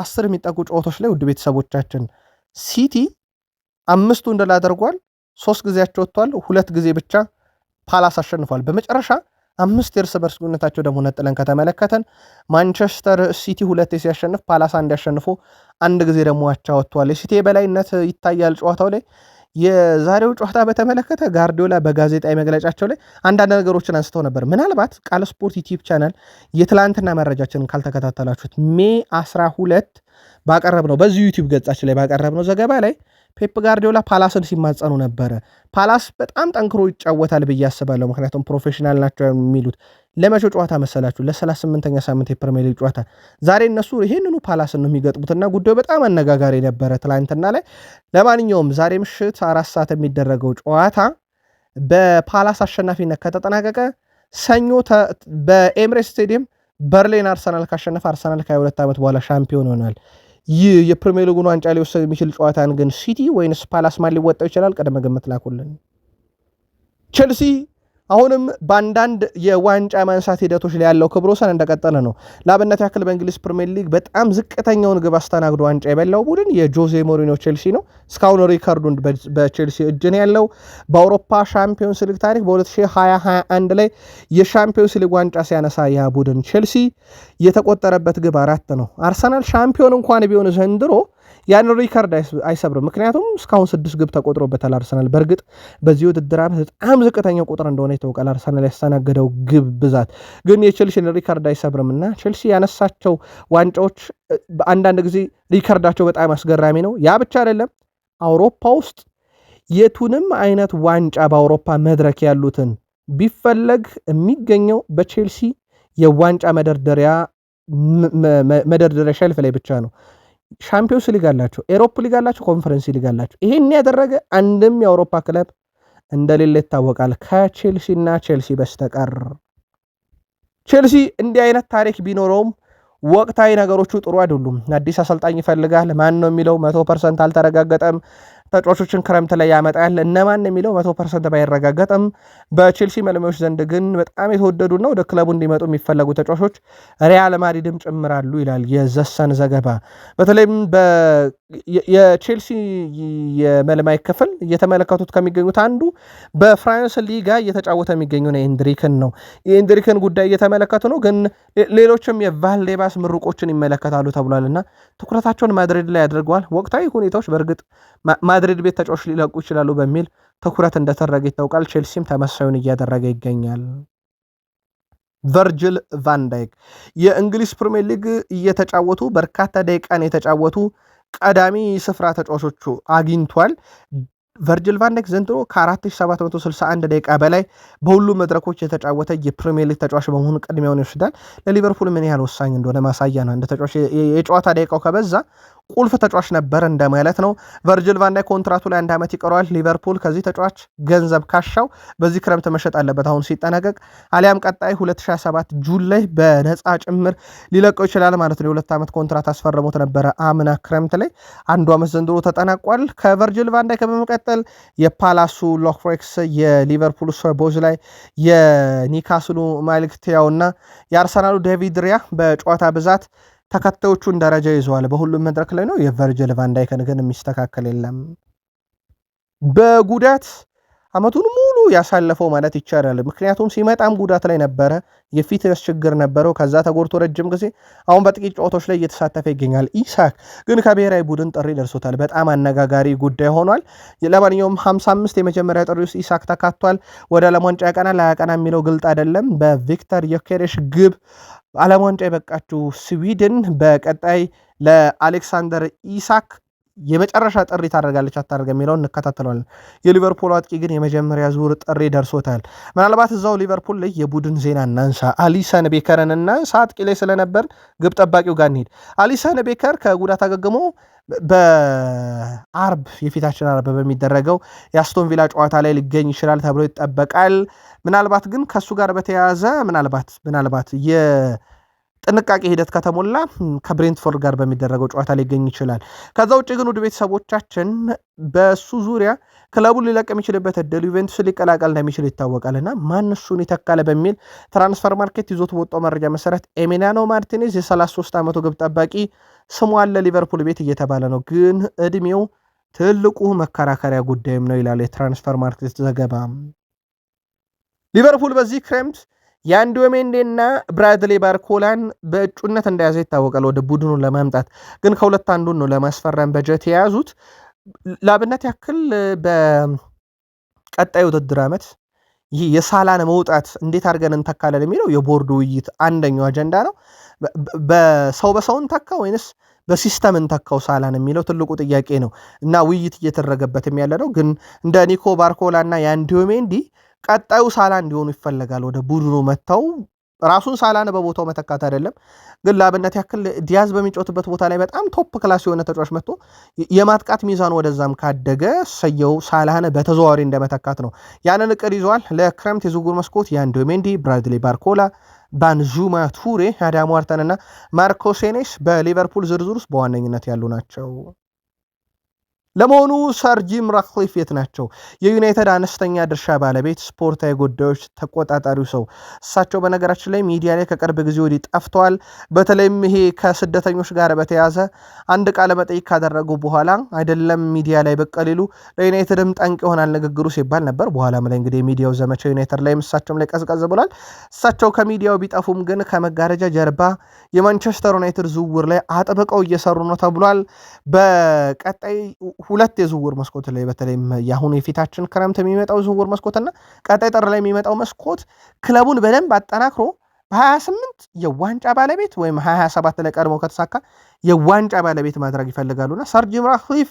10 የሚጠጉ ጨዋታዎች ላይ ውድ ቤተሰቦቻችን ሲቲ 5ቱን ድል አድርጓል። 3 ጊዜያቸው ወጥቷል። 2 ጊዜ ብቻ ፓላስ አሸንፏል። በመጨረሻ 5 የእርስ በርስ ግንኙነታቸው ደግሞ ነጥለን ከተመለከተን ማንቸስተር ሲቲ 2 ሲያሸንፍ ፓላስ 1 ያሸንፎ 1 ጊዜ ደግሞ አቻ ወጥቷል። የሲቲ የበላይነት ይታያል ጨዋታው ላይ። የዛሬው ጨዋታ በተመለከተ ጋርዲዮላ በጋዜጣዊ መግለጫቸው ላይ አንዳንድ ነገሮችን አንስተው ነበር። ምናልባት ቃል ስፖርት ዩቲዩብ ቻናል የትላንትና መረጃችንን ካልተከታተላችሁት ሜይ 12 ባቀረብነው በዚህ ዩቲዩብ ገጻችን ላይ ባቀረብነው ዘገባ ላይ ፔፕ ጋርዲዮላ ፓላስን ሲማጸኑ ነበረ። ፓላስ በጣም ጠንክሮ ይጫወታል ብዬ አስባለሁ፣ ምክንያቱም ፕሮፌሽናል ናቸው የሚሉት። ለመቼው ጨዋታ መሰላችሁ? ለ38ኛ ሳምንት የፕሪሚየር ሊግ ጨዋታ። ዛሬ እነሱ ይሄንኑ ፓላስን ነው የሚገጥሙትና ጉዳዩ በጣም አነጋጋሪ ነበረ ትላንትና ላይ። ለማንኛውም ዛሬ ምሽት 4 ሰዓት የሚደረገው ጨዋታ በፓላስ አሸናፊነት ከተጠናቀቀ ሰኞ በኤምሬትስ ስቴዲየም በርሊን አርሰናል ካሸነፈ አርሰናል ከ22 ዓመት በኋላ ሻምፒዮን ይሆናል። ይህ የፕሪሚየር ሊጉን ዋንጫ ሊወስድ የሚችል ጨዋታን ግን ሲቲ ወይንስ ፓላስ ማን ሊወጣው ይችላል? ቀደም ግምት ላኩልን። ቼልሲ አሁንም በአንዳንድ የዋንጫ ማንሳት ሂደቶች ላይ ያለው ክብረ ወሰን እንደቀጠለ ነው። ለአብነት ያክል በእንግሊዝ ፕሪሚየር ሊግ በጣም ዝቅተኛውን ግብ አስተናግዶ ዋንጫ የበላው ቡድን የጆዜ ሞሪኒዮ ቼልሲ ነው። እስካሁን ሪካርዱን በቼልሲ እጅ ነው ያለው። በአውሮፓ ሻምፒዮንስ ሊግ ታሪክ በ2021 ላይ የሻምፒዮንስ ሊግ ዋንጫ ሲያነሳ ያ ቡድን ቼልሲ የተቆጠረበት ግብ 4 ነው። አርሰናል ሻምፒዮን እንኳን ቢሆን ዘንድሮ ያን ሪካርድ አይሰብርም። ምክንያቱም እስካሁን 6 ግብ ተቆጥሮበታል አርሰናል። በእርግጥ በዚህ ውድድር ዓመት በጣም ዝቅተኛው ቁጥር እንደሆነ ይታወቃል አርሰናል ያስተናገደው ግብ ብዛት፣ ግን የቼልሲን ሪካርድ አይሰብርም እና ቼልሲ ያነሳቸው ዋንጫዎች አንዳንድ ጊዜ ሪካርዳቸው በጣም አስገራሚ ነው። ያ ብቻ አይደለም፣ አውሮፓ ውስጥ የቱንም አይነት ዋንጫ በአውሮፓ መድረክ ያሉትን ቢፈለግ የሚገኘው በቼልሲ የዋንጫ መደርደሪያ ሸልፍ ላይ ብቻ ነው። ሻምፒዮንስ ሊግ አላቸው፣ ኤሮፕ ሊግ አላቸው፣ ኮንፈረንስ ሊግ አላቸው። ይሄን ያደረገ አንድም የአውሮፓ ክለብ እንደሌለ ይታወቃል ከቼልሲና ቼልሲ በስተቀር። ቼልሲ እንዲህ አይነት ታሪክ ቢኖረውም ወቅታዊ ነገሮቹ ጥሩ አይደሉም። አዲስ አሰልጣኝ ይፈልጋል። ማን ነው የሚለው 100% አልተረጋገጠም። ተጫዋቾችን ክረምት ላይ ያመጣል። እነማን የሚለው 100% ባይረጋገጥም በቼልሲ መልማዮች ዘንድ ግን በጣም የተወደዱና ወደ ክለቡ እንዲመጡ የሚፈለጉ ተጫዋቾች ሪያል ማድሪድም ጭምራሉ ይላል የዘሰን ዘገባ። በተለይም የቼልሲ የመልማይ ክፍል እየተመለከቱት ከሚገኙት አንዱ በፍራንስ ሊጋ እየተጫወተ የሚገኘው ኤንድሪክን ነው። የኤንድሪክን ጉዳይ እየተመለከቱ ነው፣ ግን ሌሎችም የቫልዴባስ ምሩቆችን ይመለከታሉ ተብሏልና ትኩረታቸውን ማድሪድ ላይ አድርገዋል። ወቅታዊ ሁኔታዎች በእርግጥ ማድሪድ ቤት ተጫዋች ሊለቁ ይችላሉ በሚል ትኩረት እንደተደረገ ይታወቃል። ቼልሲም ተመሳዩን እያደረገ ይገኛል። ቨርጅል ቫንዳይክ የእንግሊዝ ፕሪሚየር ሊግ እየተጫወቱ በርካታ ደቂቃን የተጫወቱ ቀዳሚ ስፍራ ተጫዋቾቹ አግኝቷል። ቨርጅል ቫንዳይክ ዘንድሮ ከ4761 ደቂቃ በላይ በሁሉም መድረኮች የተጫወተ የፕሪሚየር ሊግ ተጫዋች በመሆኑ ቅድሚያውን ይወስዳል። ለሊቨርፑል ምን ያህል ወሳኝ እንደሆነ ማሳያ ነው። እንደ ተጫዋች የጨዋታ ደቂቃው ከበዛ ቁልፍ ተጫዋች ነበር እንደማለት ነው። ቨርጅል ቫንዳይክ ኮንትራቱ ላይ 1 ዓመት ይቀረዋል። ሊቨርፑል ከዚህ ተጫዋች ገንዘብ ካሻው በዚህ ክረምት መሸጥ አለበት አሁን ሲጠናቀቅ፣ አሊያም ቀጣይ 2027 ጁን ላይ በነፃ ጭምር ሊለቀው ይችላል ማለት ነው። የ2 ዓመት ኮንትራት አስፈርሞት ነበረ አምና ክረምት ላይ፣ 1 ዓመት ዘንድሮ ተጠናቋል። ከቨርጅል ቫንዳይክ በመቀጠል የፓላሱ ሎክሬክስ፣ የሊቨርፑሉ ሶቦዝ ላይ፣ የኒካስሉ ማሊክ ቲያው እና የአርሰናሉ ዴቪድ ሪያ በጨዋታ ብዛት ተከታዮቹን ደረጃ ይዘዋል። በሁሉም መድረክ ላይ ነው። የቨርጅል ቫንዳይክን ግን የሚስተካከል የለም። በጉዳት አመቱን ሙሉ ያሳለፈው ማለት ይቻላል። ምክንያቱም ሲመጣም ጉዳት ላይ ነበረ፣ የፊትነስ ችግር ነበረው። ከዛ ተጎድቶ ረጅም ጊዜ አሁን በጥቂት ጨዋታዎች ላይ እየተሳተፈ ይገኛል። ኢሳክ ግን ከብሔራዊ ቡድን ጥሪ ደርሶታል። በጣም አነጋጋሪ ጉዳይ ሆኗል። ለማንኛውም 55 የመጀመሪያ ጥሪ ውስጥ ኢሳክ ተካቷል። ወደ ዓለም ዋንጫ ያቀናል አያቀና የሚለው ግልጥ አይደለም። በቪክተር ዮኬሬሽ ግብ ዓለም ዋንጫ የበቃችው ስዊድን በቀጣይ ለአሌክሳንደር ኢሳክ የመጨረሻ ጥሪ ታደርጋለች አታደርገ የሚለውን እንከታተለዋለን። የሊቨርፑል አጥቂ ግን የመጀመሪያ ዙር ጥሪ ደርሶታል። ምናልባት እዛው ሊቨርፑል ላይ የቡድን ዜና እናንሳ። አሊሰን ቤከርን እናንሳ። አጥቂ ላይ ስለነበር ግብ ጠባቂው ጋር እንሂድ። አሊሰን ቤከር ከጉዳት አገግሞ የፊታችን አርብ በሚደረገው የአስቶን ቪላ ጨዋታ ላይ ሊገኝ ይችላል ተብሎ ይጠበቃል። ምናልባት ግን ከእሱ ጋር በተያያዘ ምናልባት ጥንቃቄ ሂደት ከተሞላ ከብሬንትፎርድ ጋር በሚደረገው ጨዋታ ሊገኝ ይችላል። ከዛ ውጭ ግን ውድ ቤተሰቦቻችን በሱ ዙሪያ ክለቡን ሊለቅ የሚችልበት እድል ዩቬንቱስ ሊቀላቀል እንደሚችል ይታወቃልና ማን እሱን ይተካለ በሚል ትራንስፈር ማርኬት ይዞት በወጣው መረጃ መሰረት ኤሚሊያኖ ማርቲኔዝ የ33 ዓመቱ ግብ ጠባቂ ስሙ አለ ሊቨርፑል ቤት እየተባለ ነው። ግን እድሜው ትልቁ መከራከሪያ ጉዳይም ነው ይላል የትራንስፈር ማርኬት ዘገባ። ሊቨርፑል በዚህ ክረምት የአንዶሜንዴና ብራድሊ ባርኮላን በእጩነት እንደያዘ ይታወቃል። ወደ ቡድኑ ለማምጣት ግን ከሁለት አንዱን ነው ለማስፈረም በጀት የያዙት። ለአብነት ያክል በቀጣይ ውድድር ዓመት ይህ የሳላን መውጣት እንዴት አድርገን እንተካለን የሚለው የቦርዱ ውይይት አንደኛው አጀንዳ ነው። በሰው እንተካ ወይንስ በሲስተም እንተካው ሳላን የሚለው ትልቁ ጥያቄ ነው እና ውይይት እየተደረገበትም ያለ ነው። ግን እንደ ኒኮ ባርኮላ እና የአንዶሜንዲ ቀጣዩ ሳላ እንዲሆኑ ይፈለጋል። ወደ ቡድኑ መጥተው ራሱን ሳላን በቦታው መተካት አይደለም። ግን ለአብነት ያክል ዲያዝ በሚጫወትበት ቦታ ላይ በጣም ቶፕ ክላስ የሆነ ተጫዋች መጥቶ የማጥቃት ሚዛኑ ወደዛም ካደገ ሰየው ሳላህን በተዘዋዋሪ እንደመተካት ነው። ያንን እቅድ ይዘዋል። ለክረምት የዝውውር መስኮት የአንዶሜንዲ፣ ብራድሊ ባርኮላ፣ ባንዙማ ቱሬ፣ አዳም ዋርተን እና ማርኮ ሴኔስ በሊቨርፑል ዝርዝር ውስጥ በዋነኝነት ያሉ ናቸው። ለመሆኑ ሰር ጂም ራትክሊፍ የት ናቸው? የዩናይትድ አነስተኛ ድርሻ ባለቤት፣ ስፖርታዊ ጉዳዮች ተቆጣጣሪው ሰው። እሳቸው በነገራችን ላይ ሚዲያ ላይ ከቅርብ ጊዜ ወዲህ ጠፍተዋል። በተለይም ይሄ ከስደተኞች ጋር በተያዘ አንድ ቃለ መጠይቅ ካደረጉ በኋላ አይደለም ሚዲያ ላይ ብቅ ሊሉ ለዩናይትድም ጠንቅ ይሆናል ንግግሩ ሲባል ነበር። በኋላም ላይ እንግዲህ የሚዲያው ዘመቻ ዩናይትድ ላይ እሳቸውም ላይ ቀዝቀዝ ብሏል። እሳቸው ከሚዲያው ቢጠፉም ግን ከመጋረጃ ጀርባ የማንቸስተር ዩናይትድ ዝውውር ላይ አጥብቀው እየሰሩ ነው ተብሏል። በቀጣይ ሁለት የዝውውር መስኮት ላይ በተለይም የአሁኑ የፊታችን ክረምት የሚመጣው ዝውውር መስኮትና ቀጣይ ጥር ላይ የሚመጣው መስኮት ክለቡን በደንብ አጠናክሮ በ28 የዋንጫ ባለቤት ወይም 27 ላይ ቀድሞ ከተሳካ የዋንጫ ባለቤት ማድረግ ይፈልጋሉና ሰር ጂም ራትክሊፍ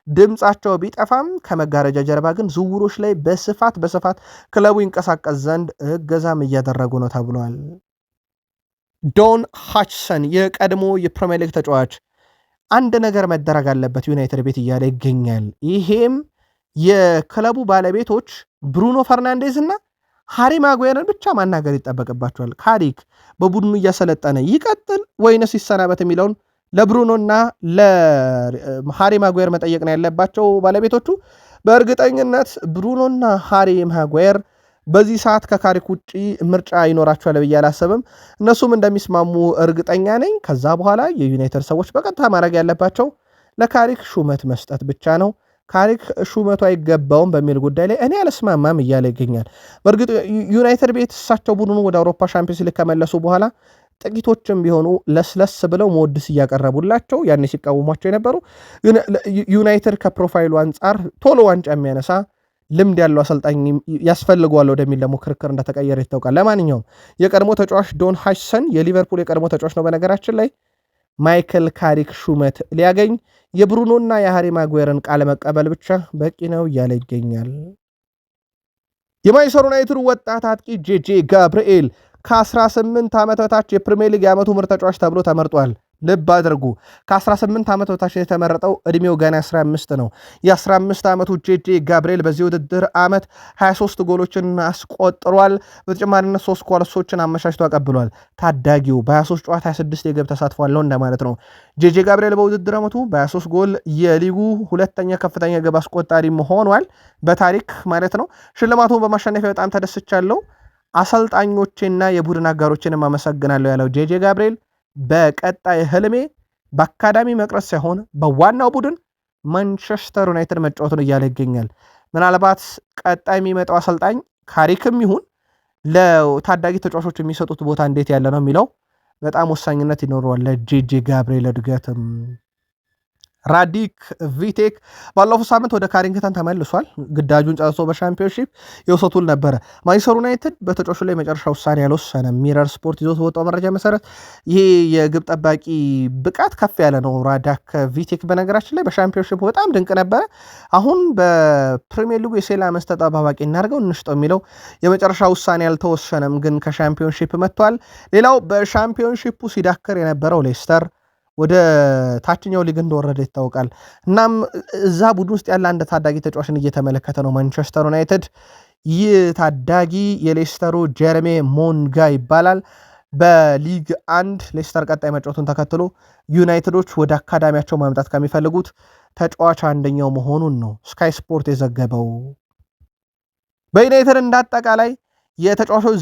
ድምጻቸው ቢጠፋም ከመጋረጃ ጀርባ ግን ዝውውሮች ላይ በስፋት ክለቡ ይንቀሳቀስ ዘንድ እገዛም እያደረጉ ነው ተብሏል። ዶን ሃችሰን የቀድሞ የፕሪሚየር ሊግ ተጫዋች አንድ ነገር መደረግ አለበት ዩናይትድ ቤት እያለ ይገኛል። ይሄም የክለቡ ባለቤቶች ብሩኖ ፈርናንዴዝ እና ሃሪ ማጓየርን ብቻ ማናገር ይጠበቅባቸዋል። ካሪክ በቡድኑ እያሰለጠነ ይቀጥል ወይንስ ይሰናበት የሚለውን ለብሩኖና ለሃሪ ማጓየር መጠየቅ ነው ያለባቸው ባለቤቶቹ። በእርግጠኝነት ብሩኖና ሃሪ ማጓየር በዚህ ሰዓት ከካሪክ ውጪ ምርጫ ይኖራቸዋል ብዬ አላሰብም። እነሱም እንደሚስማሙ እርግጠኛ ነኝ። ከዛ በኋላ የዩናይትድ ሰዎች በቀጥታ ማድረግ ያለባቸው ለካሪክ ሹመት መስጠት ብቻ ነው። ካሪክ ሹመቱ አይገባውም በሚል ጉዳይ ላይ እኔ አልስማማም እያለ ይገኛል። በእርግጥ ዩናይትድ ቤት እሳቸው ቡድኑ ወደ አውሮፓ ሻምፒዮንስ ሊግ ከመለሱ በኋላ ጥቂቶችም ቢሆኑ ለስለስ ብለው መወድስ እያቀረቡላቸው ያኔ ሲቃወሟቸው የነበሩ ዩናይትድ ከፕሮፋይሉ አንጻር ቶሎ ዋንጫ የሚያነሳ ልምድ ያለው አሰልጣኝ ያስፈልገዋል ወደሚል ደግሞ ክርክር እንደተቀየረ ይታወቃል። ለማንኛውም የቀድሞ ተጫዋች ዶን ሃችሰን የሊቨርፑል የቀድሞ ተጫዋች ነው። በነገራችን ላይ ማይክል ካሪክ ሹመት ሊያገኝ የብሩኖና የሃሪ ማጓየርን ቃለ መቀበል ብቻ በቂ ነው እያለ ይገኛል። የማንቸስተር ዩናይትድ ወጣት አጥቂ ጄጄ ጋብርኤል ከ18 ዓመት በታች የፕሪሚየር ሊግ የዓመቱ ምርጥ ተጫዋች ተብሎ ተመርጧል። ልብ አድርጉ፣ ከ18 ዓመት በታች የተመረጠው እድሜው ገና 15 ነው። የ15 ዓመቱ ጄጄ ጋብርኤል በዚህ ውድድር ዓመት 23 ጎሎችን አስቆጥሯል። በተጨማሪነት 3 ኳሶችን አመቻችቶ አቀብሏል። ታዳጊው በ23 ጨዋታ 26 የግብ ተሳትፎ አለው እንደማለት ነው። ጄጄ ጋብርኤል በውድድር ዓመቱ በ23 ጎል የሊጉ ሁለተኛ ከፍተኛ ግብ አስቆጣሪ ሆኗል፣ በታሪክ ማለት ነው። ሽልማቱን በማሸነፊያ በጣም ተደስቻለሁ፣ አሰልጣኞቼና የቡድን አጋሮችንም አመሰግናለሁ ያለው ጄጄ ጋብርኤል በቀጣይ ህልሜ በአካዳሚ መቅረት ሳይሆን በዋናው ቡድን ማንቸስተር ዩናይትድ መጫወቱን እያለ ይገኛል። ምናልባት ቀጣይ የሚመጣው አሰልጣኝ ካሪክም ይሁን ለታዳጊ ተጫዋቾች የሚሰጡት ቦታ እንዴት ያለ ነው የሚለው በጣም ወሳኝነት ይኖረዋል ለጄጄ ጋብርኤል እድገትም። ራዲክ ቪቴክ ባለፈው ሳምንት ወደ ካሪንግተን ተመልሷል። ግዳጁን ጨርሶ በሻምፒዮንሺፕ የውሰቱል ነበረ። ማንቸስተር ዩናይትድ በተጫዋቹ ላይ መጨረሻ ውሳኔ ያልወሰነም። ሚረር ስፖርት ይዞት በወጣው መረጃ መሰረት ይሄ የግብ ጠባቂ ብቃት ከፍ ያለ ነው። ራዳክ ቪቴክ በነገራችን ላይ በሻምፒዮንሺፕ በጣም ድንቅ ነበረ። አሁን በፕሪሚየር ሊጉ የሴላመንስ ተጠባባቂ እናድርገው እንሽጠው የሚለው የመጨረሻ ውሳኔ ያልተወሰነም፣ ግን ከሻምፒዮንሺፕ መጥቷል። ሌላው በሻምፒዮንሺፑ ሲዳክር የነበረው ሌስተር ወደ ታችኛው ሊግ እንደወረደ ይታወቃል። እናም እዛ ቡድን ውስጥ ያለ አንድ ታዳጊ ተጫዋችን እየተመለከተ ነው ማንቸስተር ዩናይትድ። ይህ ታዳጊ የሌስተሩ ጀረሜ ሞንጋ ይባላል። በሊግ 1 ሌስተር ቀጣይ መጫወቱን ተከትሎ ዩናይትዶች ወደ አካዳሚያቸው ማምጣት ከሚፈልጉት ተጫዋች አንደኛው መሆኑን ነው ስካይ ስፖርት የዘገበው። በዩናይትድ እንዳጠቃላይ የተጫዋቾች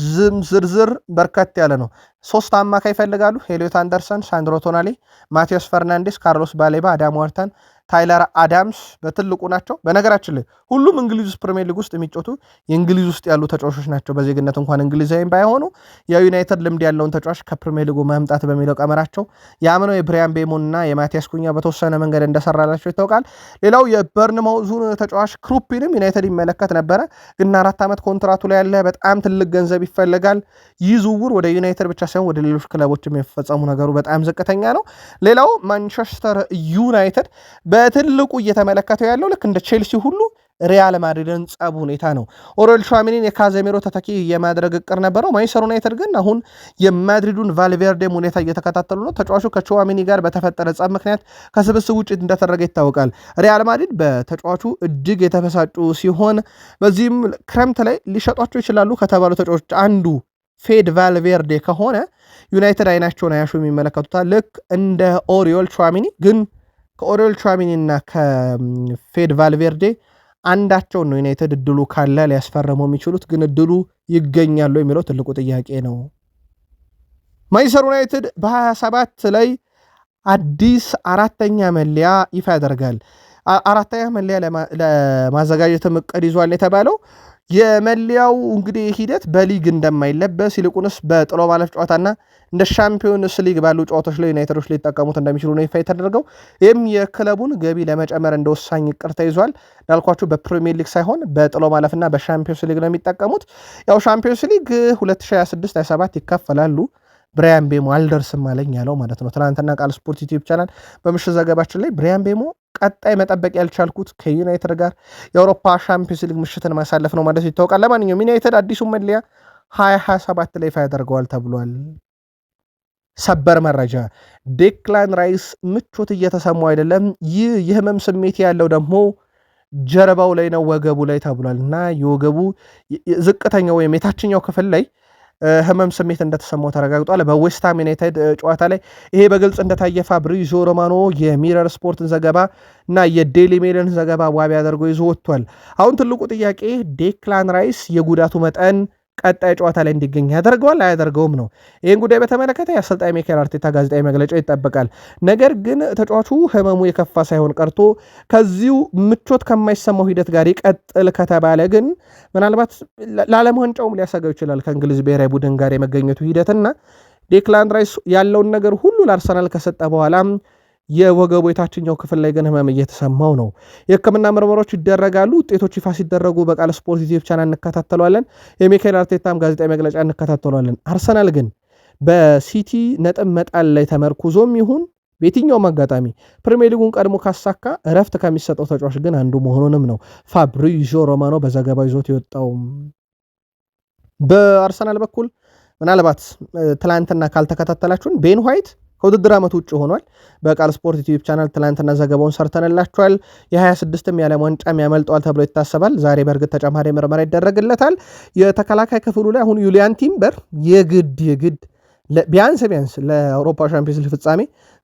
ዝርዝር በርከት ያለ ነው። 3 አማካይ ይፈልጋሉ። ኤሊዮት አንደርሰን፣ ሳንድሮ ቶናሊ፣ ማቴዎስ ፈርናንዴስ፣ ካርሎስ ባሌባ፣ አዳም ዋርተን፣ ታይለር አዳምስ በትልቁ ናቸው። በነገራችን ላይ ሁሉም እንግሊዝ ውስጥ ፕሪሚየር ሊግ ውስጥ የሚጮቱ የእንግሊዝ ውስጥ ያሉ ተጫዋቾች ናቸው። በዜግነት እንኳን እንግሊዛዊም ባይሆኑ የዩናይትድ ልምድ ያለውን ተጫዋች ከፕሪሚየር ሊጉ ማምጣት በሚለው ቀመራቸው ያምነው የብሪያን ቤሞንና የማቲያስ ኩኛ በተወሰነ መንገድ እንደሰራላቸው ይታወቃል። ሌላው የበርንማውዙን ተጫዋች ክሩፒንም ዩናይትድ ይመለከት ነበረ፣ ግን 4 ዓመት ኮንትራቱ ላይ ያለ በጣም ትልቅ ገንዘብ ይፈልጋል። ይህ ዝውውር ወደ ዩናይትድ ብቻ ሳይሆን ወደ ሌሎች ክለቦች የሚፈጸሙ ነገሩ በጣም ዝቅተኛ ነው። ሌላው ማንቸስተር ዩናይትድ በትልቁ እየተመለከተው ያለው ልክ እንደ ቼልሲ ሁሉ ሪያል ማድሪድን ጸብ ሁኔታ ነው። ኦሬል ሹዋሜኒን የካዜሜሮ ተተኪ የማድረግ እቅድ ነበረው። ማንቸስተር ዩናይትድ ግን አሁን የማድሪዱን ቫልቬርዴም ሁኔታ እየተከታተሉ ነው። ተጫዋቹ ከሹዋሜኒ ጋር በተፈጠረ ጸብ ምክንያት ከስብስብ ውጭ እንደተደረገ ይታወቃል። ሪያል ማድሪድ በተጫዋቹ እጅግ የተበሳጩ ሲሆን በዚህም ክረምት ላይ ሊሸጧቸው ይችላሉ ከተባሉ ተጫዋቾች አንዱ ፌድ ቫልቬርዴ ከሆነ ዩናይትድ አይናቸውን አያሹም ይመለከቱታል። ልክ እንደ ኦሪዮል ሹዋሜኒ ግን ከኦሪዮል ቹዋሚኒ እና ከፌድ ቫልቬርዴ አንዳቸውን ነው ዩናይትድ እድሉ ካለ ሊያስፈረመው የሚችሉት፣ ግን እድሉ ይገኛሉ የሚለው ትልቁ ጥያቄ ነው። ማንቸስተር ዩናይትድ በ27 ላይ አዲስ 4ኛ መለያ ይፋ ያደርጋል። 4ኛ መለያ ለማዘጋጀት እቅድ ይዟል የተባለው የመለያው እንግዲህ ሂደት በሊግ እንደማይለበስ ይልቁንስ በጥሎ ማለፍ ጨዋታና እንደ ሻምፒዮንስ ሊግ ባሉ ጨዋታዎች ላይ ዩናይትዶች ሊጠቀሙት እንደሚችሉ ነው ይፋ የተደረገው። ይህም የክለቡን ገቢ ለመጨመር እንደ ወሳኝ እቅድ ተይዟል። እንዳልኳችሁ በፕሪሚየር ሊግ ሳይሆን በጥሎ ማለፍና በሻምፒዮንስ ሊግ ነው የሚጠቀሙት። ያው ሻምፒዮንስ ሊግ 2026/27 ይከፈላሉ። ብሪያን ቤሞ አልደርስም አለኝ ያለው ማለት ነው። ትናንትና ቃል ስፖርት ዩቲዩብ ቻናል በምሽት ዘገባችን ላይ ብሪያን ቤሞ ቀጣይ መጠበቅ ያልቻልኩት ከዩናይትድ ጋር የአውሮፓ ሻምፒዮንስ ሊግ ምሽትን ማሳለፍ ነው ማለት ይታወቃል። ለማንኛውም ዩናይትድ አዲሱ መለያ 2027 ላይ ይፋ ያደርገዋል ተብሏል። ሰበር መረጃ፣ ዴክላን ራይስ ምቾት እየተሰማው አይደለም። ይህ የህመም ስሜት ያለው ደግሞ ጀርባው ላይ ነው፣ ወገቡ ላይ ተብሏል እና የወገቡ ዝቅተኛው ወይም የታችኛው ክፍል ላይ ህመም ስሜት እንደተሰማው ተረጋግጧል። በዌስትሃም ዩናይትድ ጨዋታ ላይ ይሄ በግልጽ እንደታየ ፋብሪዚዮ ሮማኖ የሚረር ስፖርትን ዘገባ እና የዴሊ ሜልን ዘገባ ዋቢ አድርጎ ይዞ ወጥቷል። አሁን ትልቁ ጥያቄ ዴክላን ራይስ የጉዳቱ መጠን ቀጣይ ጨዋታ ላይ እንዲገኝ ያደርገዋል አያደርገውም ነው። ይህን ጉዳይ በተመለከተ የአሰልጣኝ ሚኬል አርቴታ ጋዜጣዊ መግለጫ ይጠበቃል። ነገር ግን ተጫዋቹ ህመሙ የከፋ ሳይሆን ቀርቶ ከዚሁ ምቾት ከማይሰማው ሂደት ጋር ይቀጥል ከተባለ ግን ምናልባት ለዓለም ዋንጫውም ሊያሰጋው ይችላል። ከእንግሊዝ ብሔራዊ ቡድን ጋር የመገኘቱ ሂደትና ዴክላን ራይስ ያለውን ነገር ሁሉ ለአርሰናል ከሰጠ በኋላ የወገቡ የታችኛው ክፍል ላይ ግን ህመም እየተሰማው ነው። የህክምና ምርመሮች ይደረጋሉ። ውጤቶች ይፋ ሲደረጉ በቃል ስፖርት ዩቲዩብ ቻናል እንከታተሏለን። የሚካኤል አርቴታም ጋዜጣዊ መግለጫ እንከታተሏለን። አርሰናል ግን በሲቲ ነጥብ መጣል ላይ ተመርኩዞም ይሁን በየትኛውም አጋጣሚ ፕሪሚየር ሊጉን ቀድሞ ካሳካ እረፍት ከሚሰጠው ተጫዋች ግን አንዱ መሆኑንም ነው ፋብሪዚዮ ሮማኖ በዘገባው ይዞት የወጣው። በአርሰናል በኩል ምናልባት ትላንትና ካልተከታተላችሁን ቤን ዋይት ከውድድር ዓመት ውጭ ሆኗል። በቃል ስፖርት ዩቲዩብ ቻናል ትላንትና ዘገባውን ሰርተንላችኋል። የ26ም የዓለም ዋንጫም ያመልጠዋል ተብሎ ይታሰባል። ዛሬ በእርግጥ ተጨማሪ ምርመራ ይደረግለታል። የተከላካይ ክፍሉ ላይ አሁን ዩሊያን ቲምበር የግድ ቢያንስ ለአውሮፓ ሻምፒዮንስ ሊግ ፍጻሜ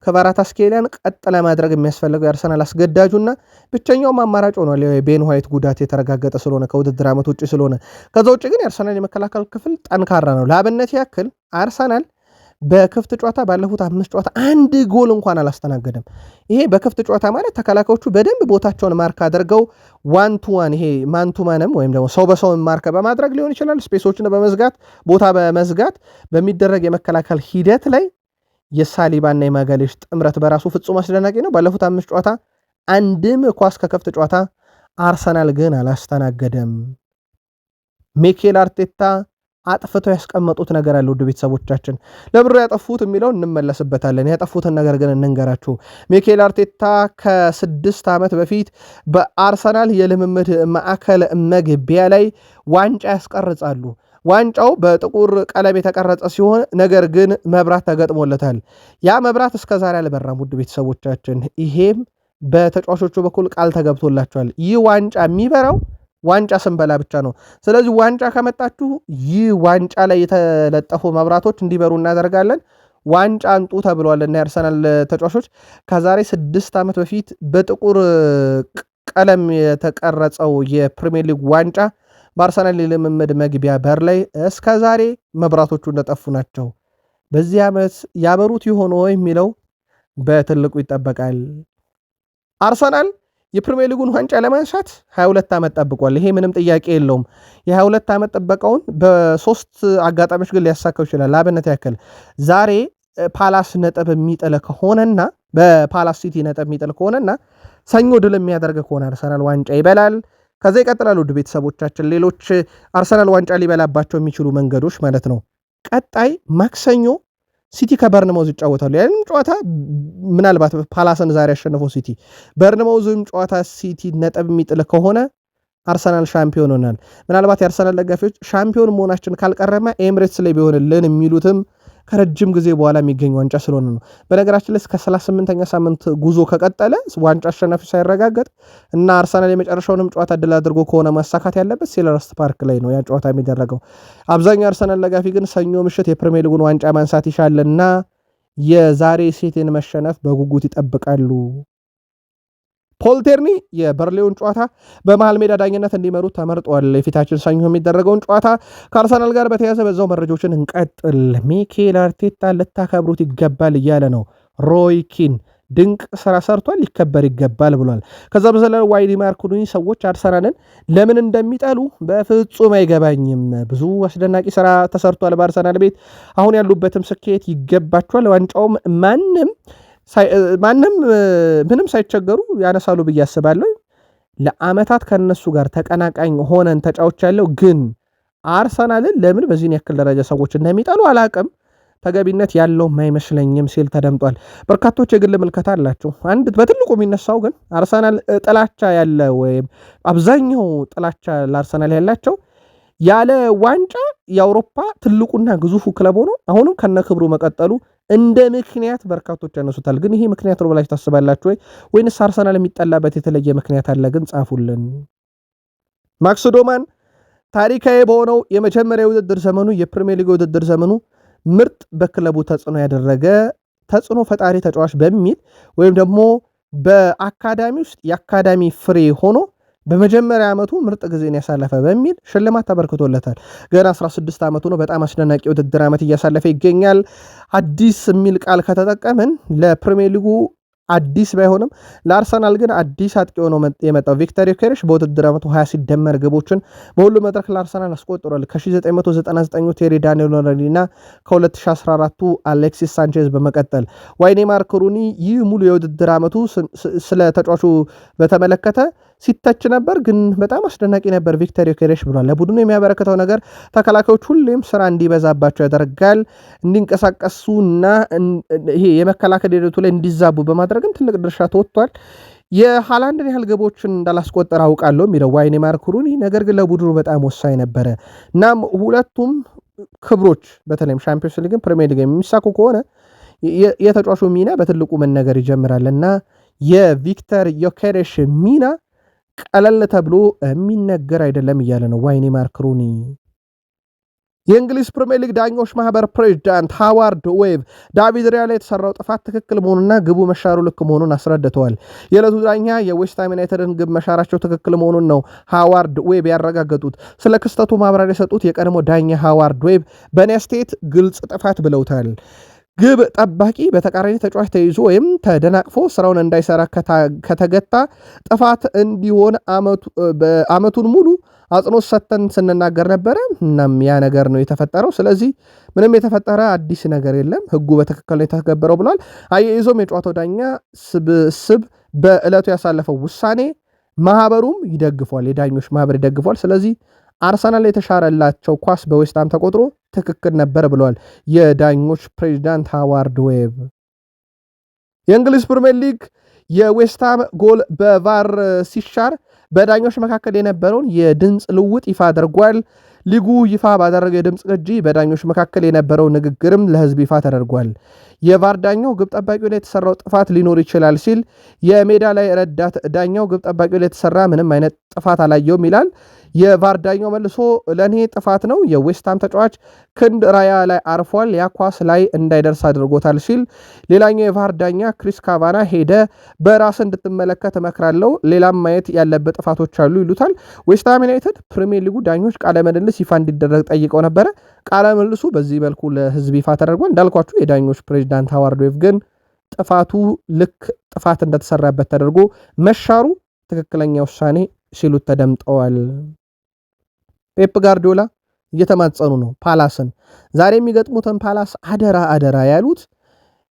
ከቫራታስኬሊያን ቀጥ ለማድረግ የሚያስፈልገው የአርሰናል አስገዳጁና ብቸኛውም አማራጭ ሆኗል። ቤን ዋይት ጉዳት የተረጋገጠ ስለሆነ ከውድድር ዓመት ውጭ ስለሆነ፣ ከዛ ውጭ ግን የአርሰናል የመከላከል ክፍል ጠንካራ ነው። ለአብነት ያክል አርሰናል በክፍት ጨዋታ ባለፉት 5 ጨዋታ 1 ጎል እንኳን አላስተናገደም። ይሄ በክፍት ጨዋታ ማለት ተከላካዮቹ በደንብ ቦታቸውን ማርክ አድርገው ዋን ቱ ዋን ይሄ ማንቱማንም ወይም ደግሞ ሰው በሰው ማርክ በማድረግ ሊሆን ይችላል፣ ስፔሶችን በመዝጋት ቦታ በመዝጋት በሚደረግ የመከላከል ሂደት ላይ የሳሊባና የማጋሌሽ ጥምረት በራሱ ፍጹም አስደናቂ ነው። ባለፉት 5 ጨዋታ አንድም ኳስ ከክፍት ጨዋታ አርሰናል ግን አላስተናገደም። ሚኬል አርቴታ አጥፍተው ያስቀመጡት ነገር አለ። ውድ ቤተሰቦቻችን ለብሩ ያጠፉት የሚለውን እንመለስበታለን። ያጠፉትን ነገር ግን እንንገራችሁ። ሚኬል አርቴታ ከ6 ዓመት በፊት በአርሰናል የልምምድ ማዕከል መግቢያ ላይ ዋንጫ ያስቀርጻሉ። ዋንጫው በጥቁር ቀለም የተቀረጸ ሲሆን ነገር ግን መብራት ተገጥሞለታል። ያ መብራት እስከዛሬ አልበራም። ውድ ቤተሰቦቻችን ይሄም በተጫዋቾቹ በኩል ቃል ተገብቶላቸዋል። ይህ ዋንጫ የሚበራው ዋንጫ ስንበላ ብቻ ነው። ስለዚህ ዋንጫ ከመጣችሁ ይህ ዋንጫ ላይ የተለጠፉ መብራቶች እንዲበሩ እናደርጋለን። ዋንጫ አንጡ ተብሏል እና የአርሰናል ተጫዋቾች ከዛሬ 6 ዓመት በፊት በጥቁር ቀለም የተቀረጸው የፕሪሚየር ሊግ ዋንጫ በአርሰናል የልምምድ መግቢያ በር ላይ እስከ ዛሬ መብራቶቹ እንደጠፉ ናቸው። በዚህ ዓመት ያበሩት ይሆን ወይ የሚለው በትልቁ ይጠበቃል። አርሰናል የፕሪሚየር ሊጉን ዋንጫ ለማንሳት 22 ዓመት ጠብቋል። ይሄ ምንም ጥያቄ የለውም። የ22 ዓመት ጥበቃውን በሶስት አጋጣሚዎች ግን ሊያሳካው ይችላል። ለአብነት ያክል ዛሬ ፓላስ ነጥብ የሚጥል ከሆነና በፓላስ ሲቲ ነጥብ የሚጥል ከሆነና ሰኞ ድል የሚያደርግ ከሆነ አርሰናል ዋንጫ ይበላል። ከዛ ይቀጥላሉ። ውድ ቤተሰቦቻችን ሌሎች አርሰናል ዋንጫ ሊበላባቸው የሚችሉ መንገዶች ማለት ነው። ቀጣይ ማክሰኞ ሲቲ ከበርንማውዝ ይጫወታሉ። ያንም ጨዋታ ምናልባት ፓላስን ዛሬ ያሸነፈው ሲቲ በርንማውዝም ጨዋታ ሲቲ ነጥብ የሚጥል ከሆነ አርሰናል ሻምፒዮን ሆናል። ምናልባት የአርሰናል ደጋፊዎች ሻምፒዮን መሆናችን ካልቀረመ ኤምሬትስ ላይ ቢሆንልን የሚሉትም ከረጅም ጊዜ በኋላ የሚገኝ ዋንጫ ስለሆነ ነው። በነገራችን ላይ እስከ 38ኛ ሳምንት ጉዞ ከቀጠለ ዋንጫ አሸናፊ ሳይረጋገጥ እና አርሰናል የመጨረሻውንም ጨዋታ ድል አድርጎ ከሆነ ማሳካት ያለበት ሴልኸርስት ፓርክ ላይ ነው ያ ጨዋታ የሚደረገው። አብዛኛው አርሰናል ደጋፊ ግን ሰኞ ምሽት የፕሪሚየር ሊጉን ዋንጫ ማንሳት ይሻልና የዛሬ ሲቲን መሸነፍ በጉጉት ይጠብቃሉ። ፖል ቴርኒ የበርሌውን ጨዋታ በመሃል ሜዳ ዳኝነት እንዲመሩ ተመርጧል። የፊታችን ሰኞ የሚደረገውን ጨዋታ ከአርሰናል ጋር በተያያዘ በዛው መረጃዎችን እንቀጥል። ሚኬል አርቴታ ልታከብሩት ይገባል እያለ ነው። ሮይ ኪን ድንቅ ስራ ሰርቷል፣ ሊከበር ይገባል ብሏል። ከዛ በዘለለ ዋይዲ ማርኩኒ ሰዎች አርሰናልን ለምን እንደሚጠሉ በፍጹም አይገባኝም። ብዙ አስደናቂ ስራ ተሰርቷል በአርሰናል ቤት። አሁን ያሉበትም ስኬት ይገባቸዋል። ዋንጫውም ማንም ምንም ሳይቸገሩ ያነሳሉ ብዬ አስባለሁ። ለአመታት ከነሱ ጋር ተቀናቃኝ ሆነን ተጫዎች ያለው ግን አርሰናልን ለምን በዚህን ያክል ደረጃ ሰዎች እንደሚጠሉ አላቅም። ተገቢነት ያለውም አይመስለኝም ሲል ተደምጧል። በርካቶች የግል ምልከታ አላቸው። አንድ በትልቁ የሚነሳው ግን አርሰናል ጥላቻ ያለ ወይም አብዛኛው ጥላቻ ለአርሰናል ያላቸው ያለ ዋንጫ የአውሮፓ ትልቁና ግዙፉ ክለብ ሆኖ አሁንም ከነክብሩ መቀጠሉ እንደ ምክንያት በርካቶች ያነሱታል። ግን ይሄ ምክንያት ነው ብላችሁ ታስባላችሁ ወይ? ወይንስ አርሰናል የሚጠላበት የተለየ ምክንያት አለ? ግን ጻፉልን። ማክስ ዶማን ታሪካዊ በሆነው የመጀመሪያ የውድድር ዘመኑ የፕሪሚየር ሊግ ውድድር ዘመኑ ምርጥ በክለቡ ተጽዕኖ ያደረገ ተጽዕኖ ፈጣሪ ተጫዋች በሚል ወይም ደግሞ በአካዳሚ ውስጥ የአካዳሚ ፍሬ ሆኖ በመጀመሪያ ዓመቱ ምርጥ ጊዜን ያሳለፈ በሚል ሽልማት ተበርክቶለታል። ገና 16 ዓመቱ ነው። በጣም አስደናቂ ውድድር ዓመት እያሳለፈ ይገኛል። አዲስ የሚል ቃል ከተጠቀምን ለፕሪሚየር ሊጉ አዲስ ባይሆንም ለአርሰናል ግን አዲስ አጥቂ ሆኖ የመጣው ቪክተር ዮኬሬሽ በውድድር ዓመቱ 20 ሲደመር ግቦችን በሁሉ መድረክ ለአርሰናል አስቆጥሯል። ከ1999 ቴሪ ዳንኤል ሄንሪ እና ከ2014ቱ አሌክሲስ ሳንቼዝ በመቀጠል ዋይኔ ማርክ ሩኒ ይህ ሙሉ የውድድር ዓመቱ ስለ ተጫዋቹ በተመለከተ ሲተች ነበር፣ ግን በጣም አስደናቂ ነበር ቪክተር ዮኬሬሽ ብሏል። ለቡድኑ የሚያበረክተው ነገር ተከላካዮች ሁሌም ስራ እንዲበዛባቸው ያደርጋል፣ እንዲንቀሳቀሱና ይሄ የመከላከል ሂደቱ ላይ እንዲዛቡ በማድረግም ትልቅ ድርሻ ተወጥቷል። የሃላንድን ያህል ግቦችን እንዳላስቆጠር አውቃለሁ የሚለው ዋይኔ ማርክ ሩኒ ነገር ግን ለቡድኑ በጣም ወሳኝ ነበረ። እናም ሁለቱም ክብሮች በተለይም ሻምፒዮንስ ሊግን ፕሪሚየር ሊግ የሚሳኩ ከሆነ የተጫዋቹ ሚና በትልቁ መነገር ይጀምራል እና የቪክተር ዮኬሬሽ ሚና ቀለል ተብሎ የሚነገር አይደለም እያለ ነው ዋይኔ ማርክ ሩኒ። የእንግሊዝ ፕሪሚየር ሊግ ዳኞች ማህበር ፕሬዚዳንት ሃዋርድ ዌብ ዳቪድ ሪያ ላይ የተሰራው ጥፋት ትክክል መሆኑና ግቡ መሻሩ ልክ መሆኑን አስረድተዋል። የዕለቱ ዳኛ የዌስትሃም ዩናይትድን ግብ መሻራቸው ትክክል መሆኑን ነው ሃዋርድ ዌብ ያረጋገጡት። ስለ ክስተቱ ማብራሪያ የሰጡት የቀድሞ ዳኛ ሃዋርድ ዌብ በኔ አስተያየት ግልጽ ጥፋት ብለውታል። ግብ ጠባቂ በተቃራኒ ተጫዋች ተይዞ ወይም ተደናቅፎ ስራውን እንዳይሰራ ከተገታ ጥፋት እንዲሆን አመቱን ሙሉ አጽንኦት ሰጥተን ስንናገር ነበረ። እናም ያ ነገር ነው የተፈጠረው። ስለዚህ ምንም የተፈጠረ አዲስ ነገር የለም፣ ህጉ በትክክል ነው የተከበረው ብሏል። አያይዞም የጨዋታው ዳኛ ስብስብ በዕለቱ ያሳለፈው ውሳኔ ማህበሩም ይደግፏል፣ የዳኞች ማህበር ይደግፏል። ስለዚህ አርሰናል የተሻረላቸው ኳስ በዌስትሃም ተቆጥሮ ትክክል ነበር ብለዋል የዳኞች ፕሬዚዳንት ሃዋርድ ዌብ። የእንግሊዝ ፕሪሚየር ሊግ የዌስትሃም ጎል በቫር ሲሻር በዳኞች መካከል የነበረውን የድምፅ ልውጥ ይፋ አድርጓል። ሊጉ ይፋ ባደረገው የድምፅ ቅጂ በዳኞች መካከል የነበረው ንግግርም ለህዝብ ይፋ ተደርጓል። የቫር ዳኛው ግብ ጠባቂው ላይ የተሰራው ጥፋት ሊኖር ይችላል ሲል፣ የሜዳ ላይ ረዳት ዳኛው ግብ ጠባቂው ላይ የተሰራ ምንም አይነት ጥፋት አላየውም ይላል። የቫር ዳኛው መልሶ ለእኔ ጥፋት ነው፣ የዌስትሃም ተጫዋች ክንድ ራያ ላይ አርፏል፣ ያ ኳስ ላይ እንዳይደርስ አድርጎታል ሲል፣ ሌላኛው የቫር ዳኛ ክሪስ ካቫና ሄደ በራስ እንድትመለከት እመክራለሁ፣ ሌላም ማየት ያለበት ጥፋቶች አሉ ይሉታል። ዌስትሃም ዩናይትድ ፕሪሚየር ሊጉ ዳኞች ቃለ ምልልስ ይፋ እንዲደረግ ጠይቀው ነበረ። ቃለ ምልልሱ በዚህ መልኩ ለህዝብ ይፋ ተደርጓል። እንዳልኳችሁ የዳኞች ፕሬዚዳንት ሃዋርድ ዌቭ ግን ጥፋቱ ልክ ጥፋት እንደተሰራበት ተደርጎ መሻሩ ትክክለኛ ውሳኔ ሲሉት ተደምጠዋል። ፔፕ ጋርዲዮላ እየተማጸኑ ነው ፓላስን። ዛሬ የሚገጥሙትን ፓላስ አደራ ያሉት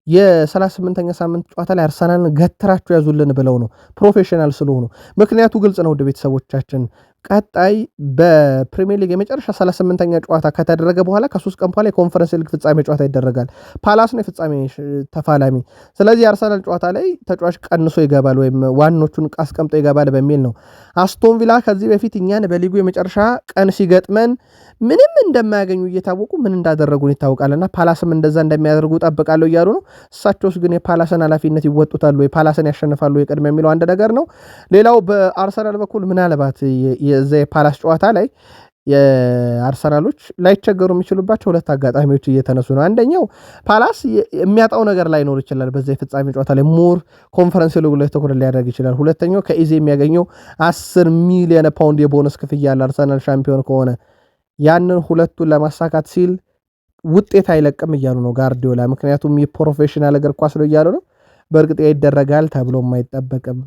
የ38ኛ ሳምንት ጨዋታ ላይ አርሰናልን ገትራችሁ ያዙልን ብለው ነው፣ ፕሮፌሽናል ስለሆኑ። ምክንያቱ ግልጽ ነው። ውድ ቤተሰቦቻችን ቀጣይ በፕሪሚየር ሊግ የመጨረሻ 38ኛ ጨዋታ ከተደረገ በኋላ ከ3 ቀን በኋላ የኮንፈረንስ ሊግ ፍጻሜ ጨዋታ ይደረጋል። ፓላስ ነው የፍጻሜ ተፋላሚ። ስለዚህ አርሰናል ጨዋታ ላይ ተጫዋች ቀንሶ ይገባል ወይም ዋኖቹን አስቀምጦ ይገባል በሚል ነው። አስቶን ቪላ ከዚህ በፊት እኛን በሊጉ የመጨረሻ ቀን ሲገጥመን ምንም እንደማያገኙ እየታወቁ ምን እንዳደረጉን ይታወቃልና ፓላስም እንደዛ እንደሚያደርጉ ጠብቃለሁ እያሉ ነው። እሳቸውስ ግን የፓላስን ኃላፊነት ይወጡታሉ ወይ ፓላስን ያሸንፋሉ የቅድመ የሚለው አንድ ነገር ነው። ሌላው በአርሰናል በኩል ምናልባት የዛ የፓላስ ጨዋታ ላይ የአርሰናሎች ላይቸገሩ የሚችሉባቸው ሁለት አጋጣሚዎች እየተነሱ ነው። አንደኛው ፓላስ የሚያጣው ነገር ላይኖር ይችላል። በዛ የፍጻሜ ጨዋታ ላይ ሞር ኮንፈረንስ ሊግ ላይ ትኩረት ሊያደርግ ይችላል። ሁለተኛው ከኢዜ የሚያገኘው 10 ሚሊዮን ፓውንድ የቦነስ ክፍያ አለ አርሰናል ሻምፒዮን ከሆነ። ያንን ሁለቱን ለማሳካት ሲል ውጤት አይለቅም እያሉ ነው ጋርዲዮላ። ምክንያቱም የፕሮፌሽናል እግር ኳስ ነው እያሉ ነው። በእርግጥ ይደረጋል ተብሎም አይጠበቅም።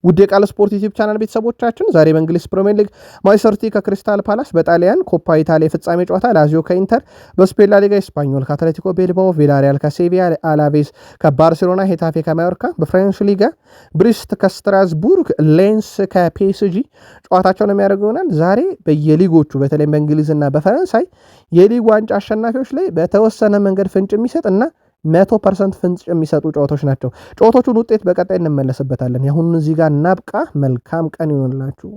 ውድ የቃል ስፖርት ዩቲዩብ ቻናል ቤተሰቦቻችን ዛሬ በእንግሊዝ ፕሪሚየር ሊግ ማንቸስተር ሲቲ ከክሪስታል ፓላስ፣ በጣሊያን ኮፓ ኢታሊያ የፍጻሜ ጨዋታ ላዚዮ ከኢንተር፣ በስፔን ላሊጋ ስፓኞል ከአትሌቲኮ ቤልባኦ፣ ቪላሪያል ከሴቪያ፣ አላቬስ ከባርሴሎና፣ ሄታፌ ከማዮርካ፣ በፍሬንች ሊጋ ብሪስት ከስትራስቡርግ፣ ሌንስ ከፒኤስጂ ጨዋታቸውን የሚያደርጉ ይሆናል። ዛሬ በየሊጎቹ በተለይም በእንግሊዝና በፈረንሳይ የሊግ ዋንጫ አሸናፊዎች ላይ በተወሰነ መንገድ ፍንጭ የሚሰጥ እና 100% ፍንጭ የሚሰጡ ጨዋታዎች ናቸው። ጨዋታዎቹን ውጤት በቀጣይ እንመለስበታለን። ያሁን እዚህ ጋር እናብቃ። መልካም ቀን ይሆንላችሁ።